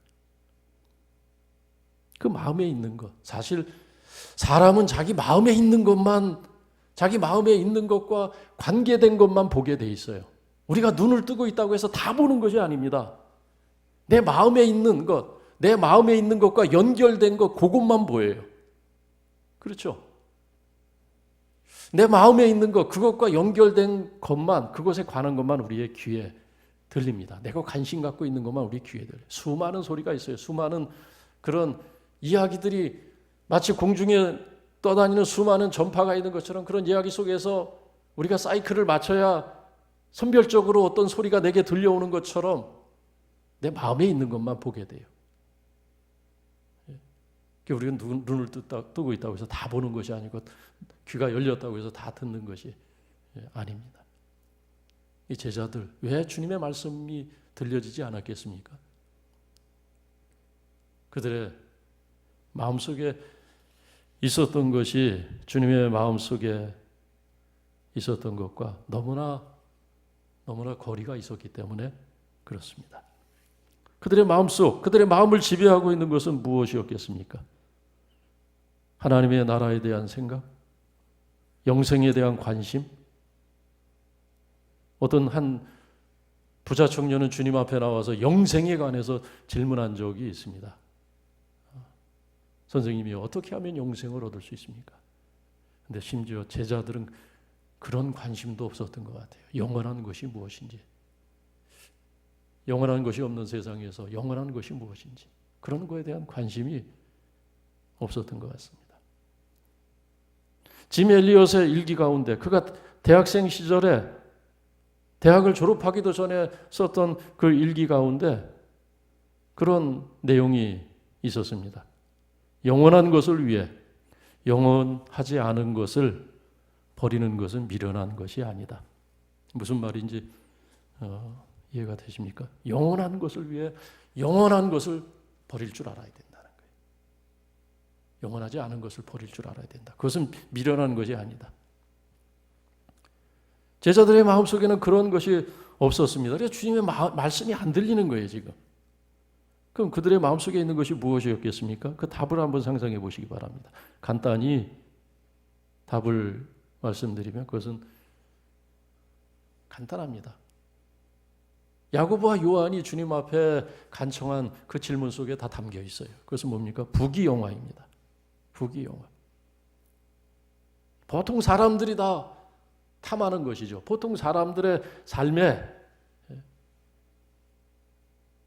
그 마음에 있는 것, 사실 사람은 자기 마음에 있는 것만, 자기 마음에 있는 것과 관계된 것만 보게 돼 있어요. 우리가 눈을 뜨고 있다고 해서 다 보는 것이 아닙니다. 내 마음에 있는 것, 내 마음에 있는 것과 연결된 것, 그것만 보여요. 그렇죠? 내 마음에 있는 것, 그것과 연결된 것만, 그것에 관한 것만 우리의 귀에 들립니다. 내가 관심 갖고 있는 것만 우리 귀에 들려요. 수많은 소리가 있어요. 수많은 그런 이야기들이 마치 공중에 떠다니는 수많은 전파가 있는 것처럼 그런 이야기 속에서 우리가 사이클을 맞춰야 선별적으로 어떤 소리가 내게 들려오는 것처럼 내 마음에 있는 것만 보게 돼요. 우리가 눈을 뜨고 있다고 해서 다 보는 것이 아니고 귀가 열렸다고 해서 다 듣는 것이 아닙니다. 이 제자들 왜 주님의 말씀이 들려지지 않았겠습니까? 그들의 마음속에 있었던 것이 주님의 마음속에 있었던 것과 너무나 거리가 있었기 때문에 그렇습니다. 그들의 마음속, 그들의 마음을 지배하고 있는 것은 무엇이었겠습니까? 하나님의 나라에 대한 생각, 영생에 대한 관심. 어떤 한 부자 청년은 주님 앞에 나와서 영생에 관해서 질문한 적이 있습니다. 선생님이 어떻게 하면 영생을 얻을 수 있습니까? 근데 심지어 제자들은 그런 관심도 없었던 것 같아요. 영원한 것이 무엇인지, 영원한 것이 없는 세상에서 영원한 것이 무엇인지 그런 거에 대한 관심이 없었던 것 같습니다. 짐 엘리엇의 일기 가운데 그가 대학생 시절에 대학을 졸업하기도 전에 썼던 그 일기 가운데 그런 내용이 있었습니다. 영원한 것을 위해 영원하지 않은 것을 버리는 것은 미련한 것이 아니다. 무슨 말인지 이해가 되십니까? 영원한 것을 위해 영원한 것을 버릴 줄 알아야 된다는 거예요. 영원하지 않은 것을 버릴 줄 알아야 된다. 그것은 미련한 것이 아니다. 제자들의 마음속에는 그런 것이 없었습니다. 그래서 주님의 말씀이 안 들리는 거예요, 지금. 그럼 그들의 마음속에 있는 것이 무엇이었겠습니까? 그 답을 한번 상상해 보시기 바랍니다. 간단히 답을 말씀드리면 그것은 간단합니다. 야고보와 요한이 주님 앞에 간청한 그 질문 속에 다 담겨 있어요. 그것은 뭡니까? 부귀영화입니다. 부귀영화. 보통 사람들이 다 탐하는 것이죠. 보통 사람들의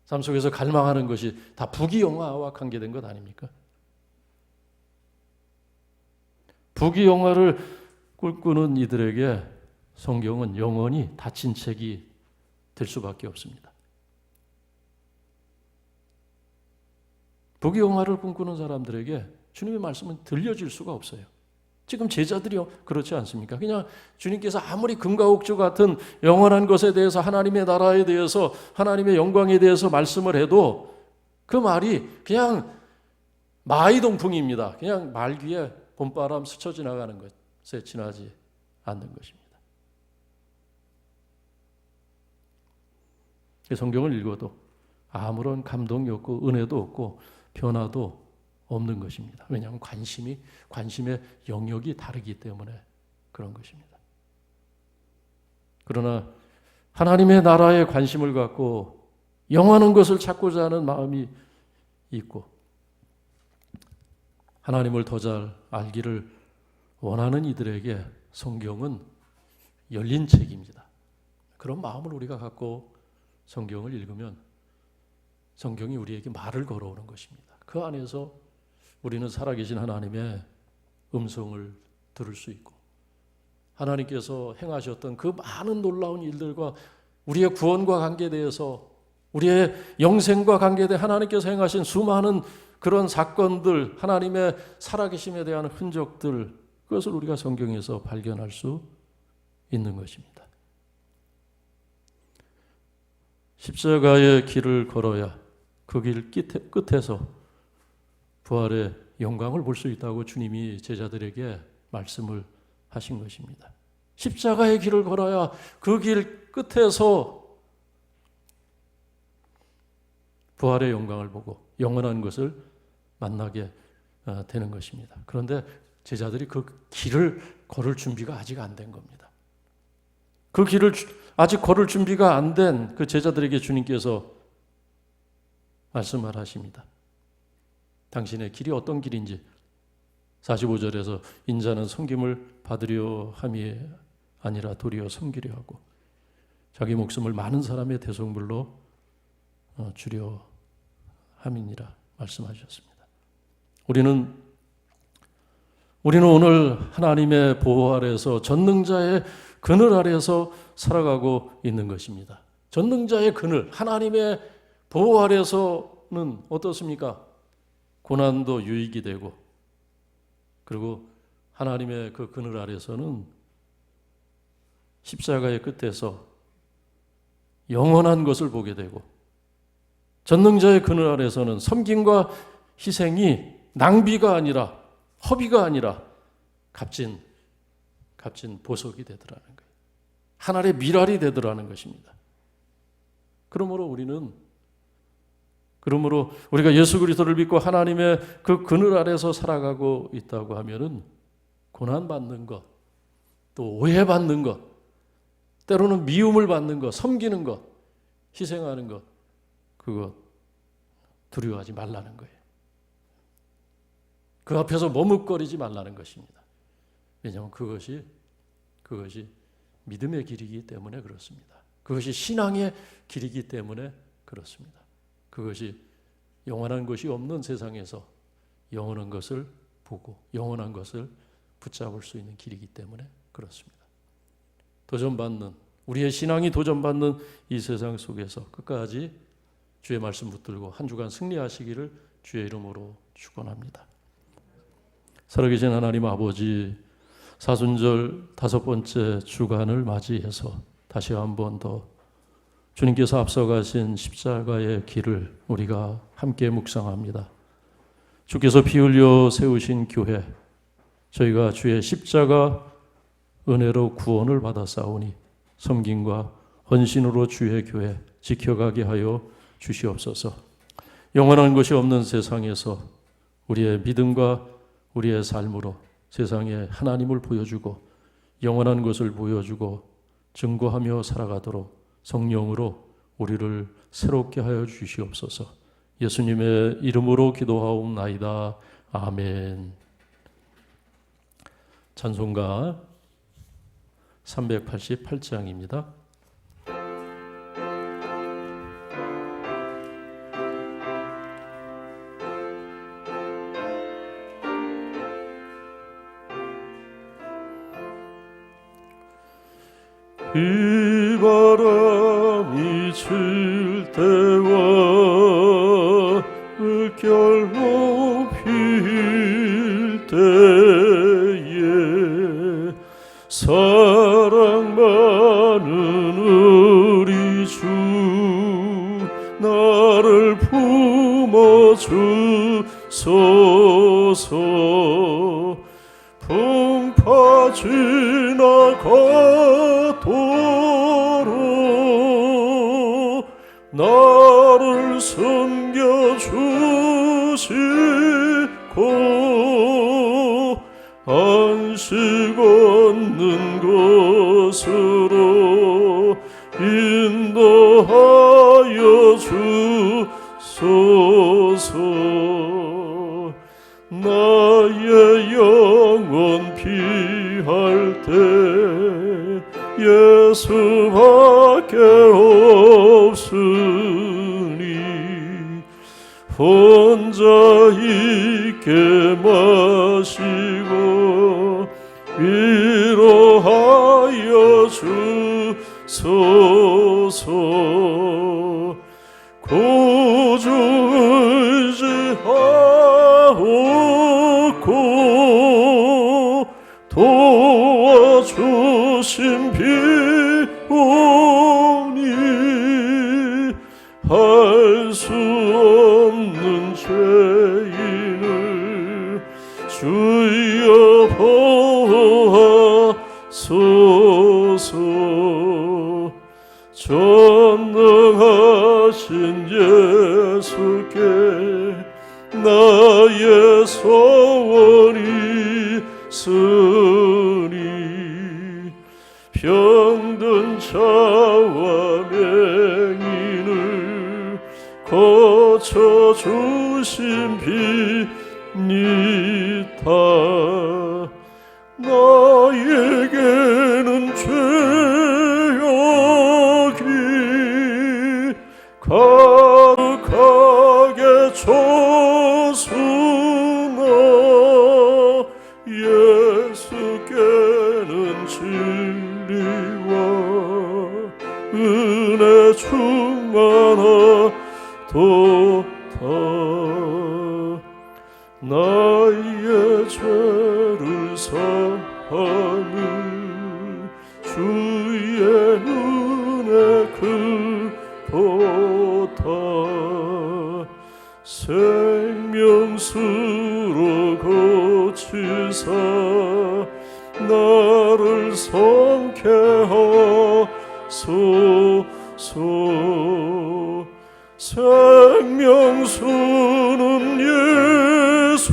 삶 속에서 갈망하는 것이 다 부귀영화와 관계된 것 아닙니까? 부귀영화를 꿈꾸는 이들에게 성경은 영원히 닫힌 책이 될 수밖에 없습니다. 부귀영화를 꿈꾸는 사람들에게 주님의 말씀은 들려질 수가 없어요. 지금 제자들이요 그렇지 않습니까? 그냥 주님께서 아무리 금과 옥조 같은 영원한 것에 대해서 하나님의 나라에 대해서 하나님의 영광에 대해서 말씀을 해도 그 말이 그냥 마이동풍입니다. 그냥 말 귀에 봄바람 스쳐 지나가는 것에 지나지 않는 것입니다. 성경을 읽어도 아무런 감동이 없고 은혜도 없고 변화도 없는 것입니다. 왜냐하면 관심의 영역이 다르기 때문에 그런 것입니다. 그러나 하나님의 나라에 관심을 갖고 영원한 것을 찾고자 하는 마음이 있고 하나님을 더 잘 알기를 원하는 이들에게 성경은 열린 책입니다. 그런 마음을 우리가 갖고 성경을 읽으면 성경이 우리에게 말을 걸어오는 것입니다. 그 안에서 우리는 살아계신 하나님의 음성을 들을 수 있고 하나님께서 행하셨던 그 많은 놀라운 일들과 우리의 구원과 관계되어서 우리의 영생과 관계된 하나님께서 행하신 수많은 그런 사건들, 하나님의 살아계심에 대한 흔적들, 그것을 우리가 성경에서 발견할 수 있는 것입니다. 십자가의 길을 걸어야 그 길 끝에서 부활의 영광을 볼 수 있다고 주님이 제자들에게 말씀을 하신 것입니다. 십자가의 길을 걸어야 그 길 끝에서 부활의 영광을 보고 영원한 것을 만나게 되는 것입니다. 그런데 제자들이 그 길을 걸을 준비가 아직 안 된 겁니다. 그 길을 아직 걸을 준비가 안 된 그 제자들에게 주님께서 말씀을 하십니다. 당신의 길이 어떤 길인지 45절에서 인자는 섬김을 받으려 함이 아니라 도리어 섬기려 하고 자기 목숨을 많은 사람의 대속물로 주려 함이니라 말씀하셨습니다. 우리는 오늘 하나님의 보호 아래서 전능자의 그늘 아래서 살아가고 있는 것입니다. 전능자의 그늘, 하나님의 보호 아래서는 어떻습니까? 고난도 유익이 되고 그리고 하나님의 그 그늘 아래서는 십자가의 끝에서 영원한 것을 보게 되고 전능자의 그늘 아래서는 섬김과 희생이 낭비가 아니라 허비가 아니라 값진 보석이 되더라는 거예요. 하늘의 미랄이 되더라는 것입니다. 그러므로 우리가 예수 그리스도를 믿고 하나님의 그 그늘 아래서 살아가고 있다고 하면은 고난받는 것, 또 오해받는 것, 때로는 미움을 받는 것, 섬기는 것, 희생하는 것, 그거 두려워하지 말라는 거예요. 그 앞에서 머뭇거리지 말라는 것입니다. 왜냐하면 그것이 그것이 믿음의 길이기 때문에 그렇습니다. 그것이 신앙의 길이기 때문에 그렇습니다. 그것이 영원한 것이 없는 세상에서 영원한 것을 보고 영원한 것을 붙잡을 수 있는 길이기 때문에 그렇습니다. 도전받는, 우리의 신앙이 도전받는 이 세상 속에서 끝까지 주의 말씀 붙들고 한 주간 승리하시기를 주의 이름으로 축원합니다. 살아계신 하나님 아버지, 사순절 5번째 주간을 맞이해서 다시 한 번 더 주님께서 앞서가신 십자가의 길을 우리가 함께 묵상합니다. 주께서 피 흘려 세우신 교회, 저희가 주의 십자가 은혜로 구원을 받아 싸우니 섬김과 헌신으로 주의 교회 지켜가게 하여 주시옵소서. 영원한 것이 없는 세상에서 우리의 믿음과 우리의 삶으로 세상에 하나님을 보여주고 영원한 것을 보여주고 증거하며 살아가도록 성령으로 우리를 새롭게 하여 주시옵소서. 예수님의 이름으로 기도하옵나이다. 아멘. 찬송가 388장입니다. 비바람이 칠 때와 물결 높일 때에 사랑 많은 우리 주 나를 품어주소서. 풍파 지나가도록 나를 섬겨주시고 안식 얻는 곳으로 인도하여 주소서. 나의 영혼 피할 때 예수밖에 없으니 혼자 있게 마시고 위로하여 주소서. 구주 의지하옵고 도와주신 비오니 할 수 없는 죄인을 주여 보호하소서. 전능하신 예수께 나의 소원이 있으니 병든 자와 맹인을 고쳐주신 비니다. 나에게는 죄악이 가득하게 줬으나 예수께는 진리와 은혜 충만하도다. 나의 죄를 사하는 주의 은혜 그보다 생명수로 고치사 나를 성케 하소서. 생명수는 예수니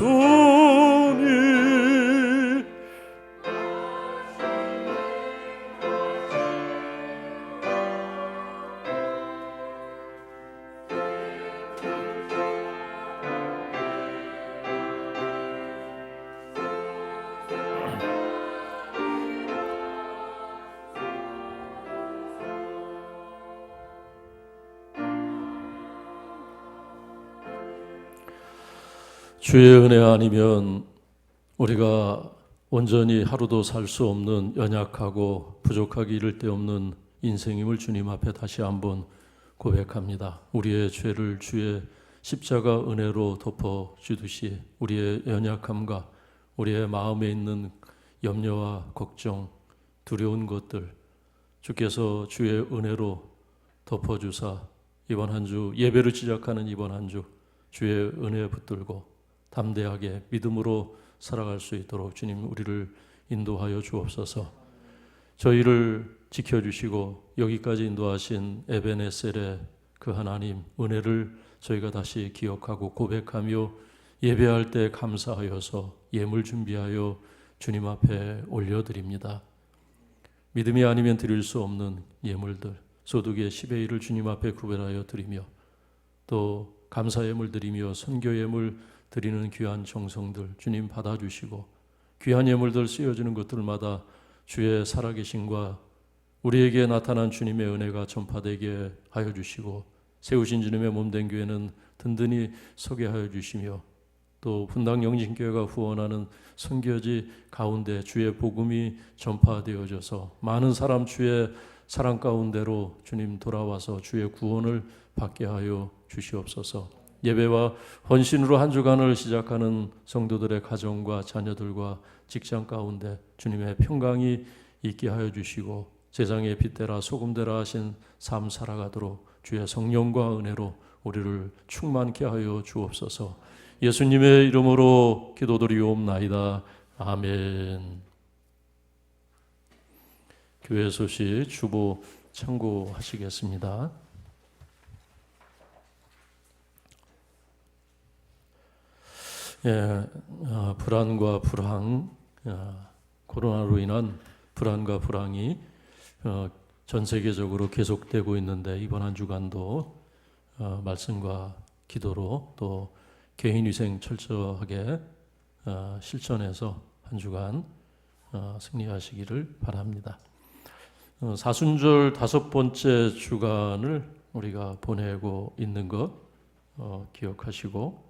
주의 은혜 아니면 우리가 온전히 하루도 살 수 없는 연약하고 부족하기 이를 데 없는 인생임을 주님 앞에 다시 한번 고백합니다. 우리의 죄를 주의 십자가 은혜로 덮어주듯이 우리의 연약함과 우리의 마음에 있는 염려와 걱정, 두려운 것들 주께서 주의 은혜로 덮어주사 이번 한 주 예배를 시작하는 이번 한 주 주의 은혜에 붙들고 담대하게 믿음으로 살아갈 수 있도록 주님 우리를 인도하여 주옵소서. 저희를 지켜주시고 여기까지 인도하신 에베네셀의 그 하나님 은혜를 저희가 다시 기억하고 고백하며 예배할 때 감사하여서 예물 준비하여 주님 앞에 올려드립니다. 믿음이 아니면 드릴 수 없는 예물들 소득의 10의 1을 주님 앞에 구별하여 드리며 또 감사 예물 드리며 선교 예물 드리는 귀한 정성들 주님 받아주시고 귀한 예물들 쓰여지는 것들마다 주의 살아계심과 우리에게 나타난 주님의 은혜가 전파되게 하여 주시고 세우신 주님의 몸된 교회는 든든히 서게 하여 주시며 또 분당 영신교회가 후원하는 선교지 가운데 주의 복음이 전파되어져서 많은 사람 주의 사랑 가운데로 주님 돌아와서 주의 구원을 받게 하여 주시옵소서. 예배와 헌신으로 한 주간을 시작하는 성도들의 가정과 자녀들과 직장 가운데 주님의 평강이 있게 하여 주시고 세상의 빛대라 소금대라 하신 삶 살아가도록 주의 성령과 은혜로 우리를 충만케 하여 주옵소서. 예수님의 이름으로 기도드리옵나이다. 아멘. 교회 소식 주보 참고하시겠습니다. 불안과 불황, 코로나로 인한 불안과 불황이 전 세계적으로 계속되고 있는데 이번 한 주간도 말씀과 기도로 또 개인위생 철저하게 실천해서 한 주간 승리하시기를 바랍니다. 사순절 5번째 주간을 우리가 보내고 있는 것 기억하시고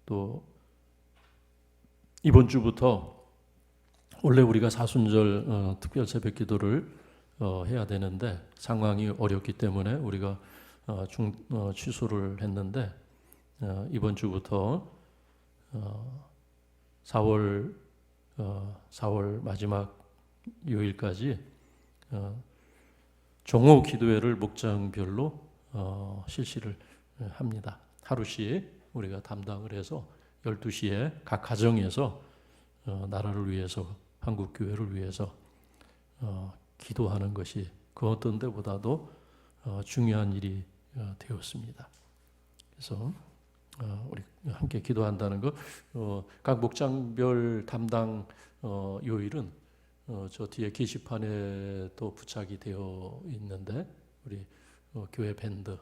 또 이번 주부터 원래 우리가 사순절 특별 새벽 기도를 해야 되는데 상황이 어렵기 때문에 우리가 취소를 했는데 이번 주부터 4월 마지막 요일까지 종호 기도회를 목장별로 실시를 합니다. 하루씩 우리가 담당을 해서 12시에 각 가정에서 나라를 위해서 한국 교회를 위해서 기도하는 것이 그 어떤 때보다도 중요한 일이 되었습니다. 그래서 우리 함께 기도한다는 것, 각 목장별 담당 요일은 저 뒤에 게시판에 또 부착이 되어 있는데 우리 교회 밴드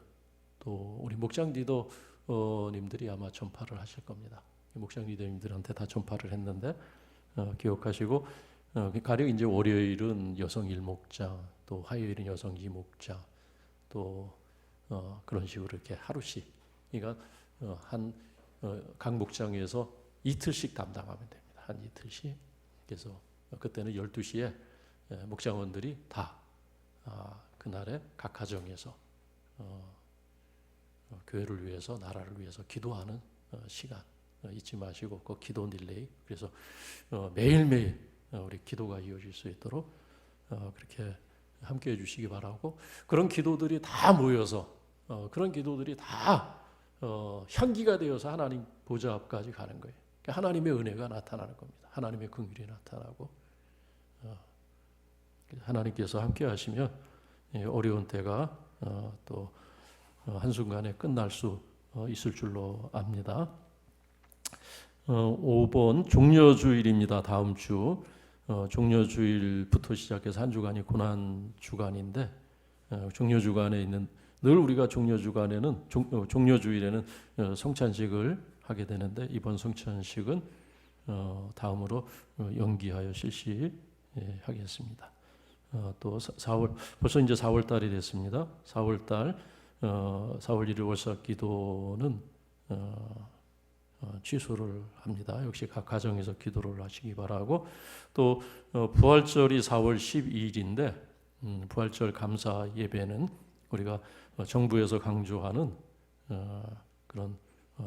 또 우리 목장 리더님들이 아마 전파를 하실 겁니다. 목장 리더님들한테 다 전파를 했는데 기억하시고 가령 이제 월요일은 여성 1목장 또 화요일은 여성 2목장 또 그런 식으로 이렇게 하루씩 그러니까 각 목장에서 이틀씩 담당하면 됩니다. 한 이틀씩. 그래서 그때는 12시에 목장원들이 다 그날에 각 가정에서 교회를 위해서 나라를 위해서 기도하는 시간 잊지 마시고 그 기도 릴레이 그래서 매일매일 우리 기도가 이어질 수 있도록 그렇게 함께 해주시기 바라고 그런 기도들이 다 모여서 그런 기도들이 다 향기가 되어서 하나님 보좌 앞까지 가는 거예요. 그러니까 하나님의 은혜가 나타나는 겁니다. 하나님의 긍휼이 나타나고 하나님께서 함께 하시면 어려운 때가 또 한순간에 끝날 수 있을 줄로 압니다. 5번 종려주일입니다. 다음 주 종려주일부터 시작해서 한 주간이 고난 주간인데 종려주간에 있는 늘 우리가 종려주간에는 종려주일에는 성찬식을 하게 되는데 이번 성찬식은 다음으로 연기하여 실시하겠습니다. 또 4월 벌써 이제 4월 달이 됐습니다. 4월 달 4월 1일 월삭 기도는 취소를 합니다. 역시 각 가정에서 기도를 하시기 바라고 또 부활절이 4월 12일인데 부활절 감사 예배는 우리가 정부에서 강조하는 그런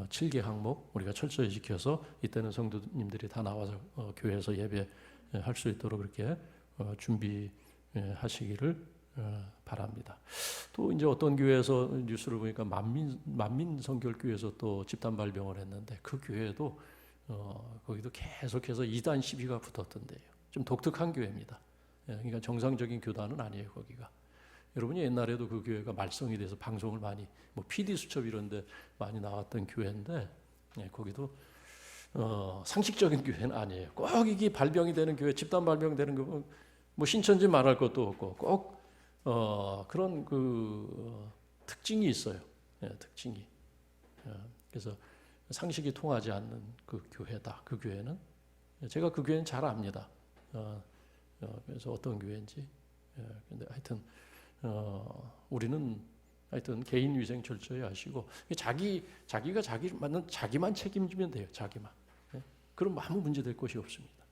7개 항목 우리가 철저히 지켜서 이때는 성도님들이 다 나와서 교회에서 예배할 수 있도록 그렇게 준비하시기를 바랍니다. 또 이제 어떤 교회에서 뉴스를 보니까 만민 성결교회에서 또 집단 발병을 했는데 그 교회도 거기도 계속해서 이단 시비가 붙었던데요. 좀 독특한 교회입니다. 그러니까 정상적인 교단은 아니에요. 거기가 여러분이 옛날에도 그 교회가 말썽이 돼서 방송을 많이 뭐 PD 수첩 이런데 많이 나왔던 교회인데 거기도 상식적인 교회는 아니에요. 꼭 이게 발병이 되는 교회, 집단 발병되는 거 뭐 신천지 말할 것도 없고 꼭 그런 그 특징이 있어요. 특징이. 그래서 상식이 통하지 않는 그 교회다. 그 교회는 제가 그 교회는 잘 압니다. 그래서 어떤 교회인지. 근데 하여튼 우리는 하여튼 개인 위생 철저히 하시고 자기가 맞는 자기만 책임지면 돼요. 자기만. 그럼 아무 문제 될 것이 없습니다.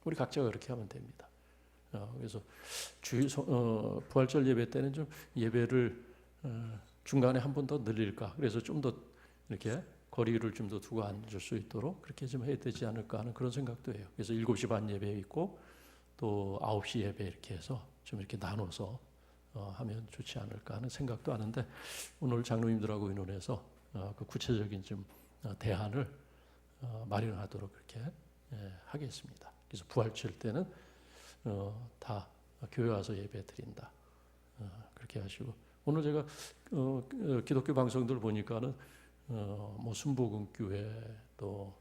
우리 각자가 그렇게 하면 됩니다. 그래서 부활절 예배 때는 좀 예배를 중간에 한 번 더 늘릴까. 그래서 좀 더 이렇게 거리를 좀 더 두고 앉을 수 있도록 그렇게 좀 해야 되지 않을까 하는 그런 생각도 해요. 그래서 7시 반 예배 있고 또 9시 예배 이렇게 해서 좀 이렇게 나눠서 하면 좋지 않을까 하는 생각도 하는데 오늘 장로님들하고 의논해서 그 구체적인 좀 대안을 마련하도록 그렇게 하겠습니다. 그래서 부활절 때는 다 교회 와서 예배 드린다. 그렇게 하시고 오늘 제가 기독교 방송들 보니까는 뭐 순복음교회 또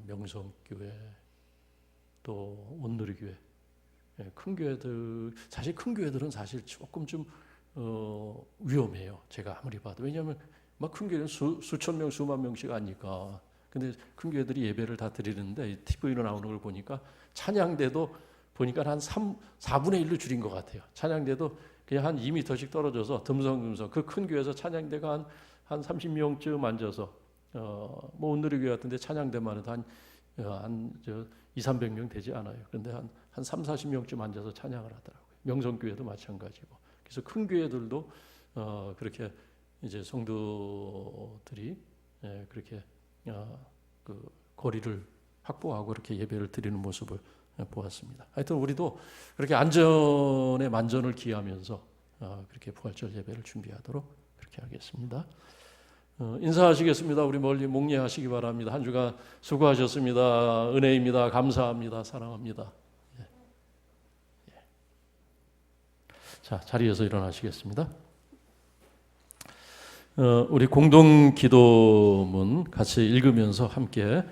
명성교회 또 온누리교회 큰 교회들 사실 큰 교회들은 사실 조금 좀 위험해요. 제가 아무리 봐도 왜냐하면 막 큰 교회는 수천 명 수만 명씩 아니까. 근데 큰 교회들이 예배를 다 드리는데 TV로 나오는 걸 보니까 찬양대도 보니까 한 4분의 1로 줄인 것 같아요. 찬양대도 그냥 한 2m씩 떨어져서 듬성듬성 그 큰 교회에서 찬양대가 한 30명쯤 앉아서 뭐 온누리교회 같은데 찬양대만 해도 한 200~300명 되지 않아요. 그런데 한 30~40명쯤 앉아서 찬양을 하더라고요. 명성교회도 마찬가지고. 그래서 큰 교회들도 그렇게 이제 성도들이 그렇게 그 거리를 확보하고 그렇게 예배를 드리는 모습을 보았습니다. 하여튼 우리도 그렇게 안전에 만전을 기하면서 그렇게 부활절 예배를 준비하도록 그렇게 하겠습니다. 인사하시겠습니다. 우리 멀리 목례하시기 바랍니다. 한 주간 수고하셨습니다. 은혜입니다. 감사합니다. 사랑합니다. 자, 자리에서 일어나시겠습니다. 우리 공동 기도문 같이 읽으면서 함께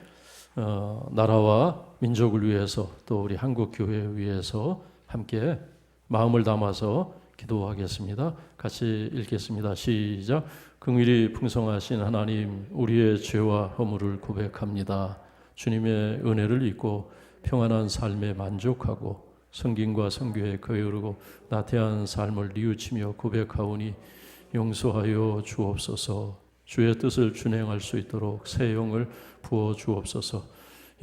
나라와 민족을 위해서 또 우리 한국 교회를 위해서 함께 마음을 담아서 기도하겠습니다. 같이 읽겠습니다. 시작. 긍휼이 풍성하신 하나님, 우리의 죄와 허물을 고백합니다. 주님의 은혜를 잊고 평안한 삶에 만족하고 성김과 성교에 거이르고 나태한 삶을 뉘우치며 고백하오니 용서하여 주옵소서. 주의 뜻을 준행할 수 있도록 새 영을 부어 주옵소서.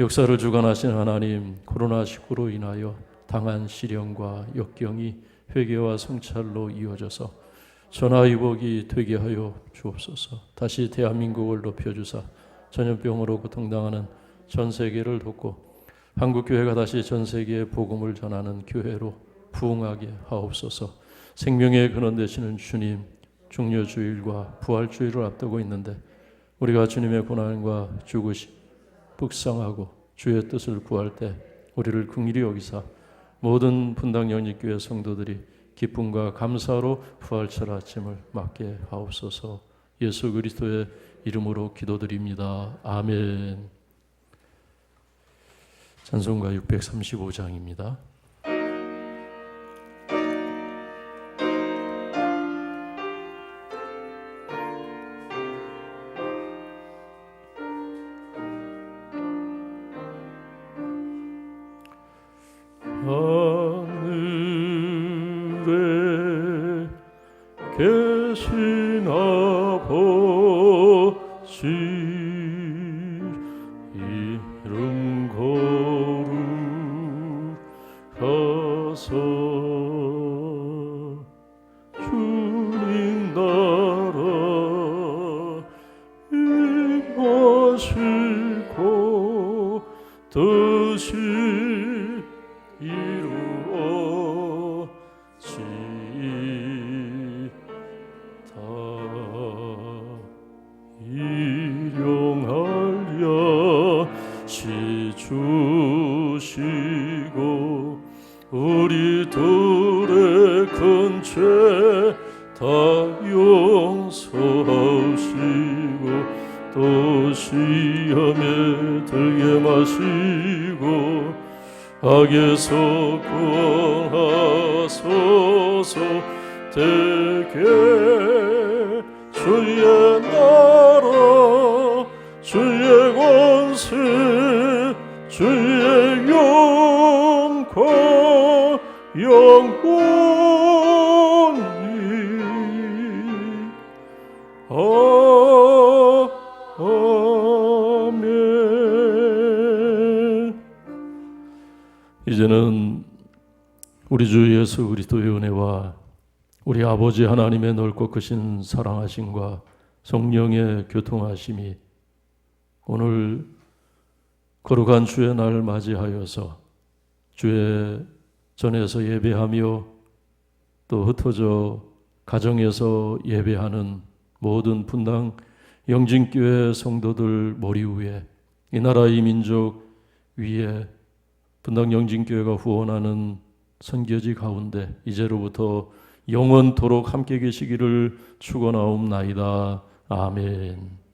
역사를 주관하신 하나님, 코로나19로 인하여 당한 시련과 역경이 회개와 성찰로 이어져서 전화위복이 되게 하여 주옵소서. 다시 대한민국을 높여주사 전염병으로 고통당하는 전 세계를 돕고 한국교회가 다시 전 세계에 복음을 전하는 교회로 부흥하게 하옵소서. 생명의 근원 되시는 주님, 중려주일과 부활주일을 앞두고 있는데 우리가 주님의 고난과 죽으심, 묵상하고 주의 뜻을 구할 때 우리를 긍휼히 여기사 모든 분당 영립교회 성도들이 기쁨과 감사로 부활절 아침을 맞게 하옵소서. 예수 그리스도의 이름으로 기도드립니다. 아멘. 찬송가 635장입니다. 하늘에 계신 아버지 뜻이 이루어지다. 일용할 야시 주시고 우리들의 큰 죄 다 용서하시고 또 시험에 들게 마시고 악에서 구원하소서. 대개 주의 나라 주의 권세 주의 영광 영원히 아멘. 이제는 우리 주 예수 그리스도의 은혜와 우리 아버지 하나님의 넓고 크신 사랑하심과 성령의 교통하심이 오늘 거룩한 주의 날을 맞이하여서 주의 전에서 예배하며 또 흩어져 가정에서 예배하는 모든 분당 영진교회 성도들 머리 위에 이 나라 이 민족 위에 분당 영진교회가 후원하는 선교지 가운데 이제로부터 영원토록 함께 계시기를 축원하옵나이다. 아멘.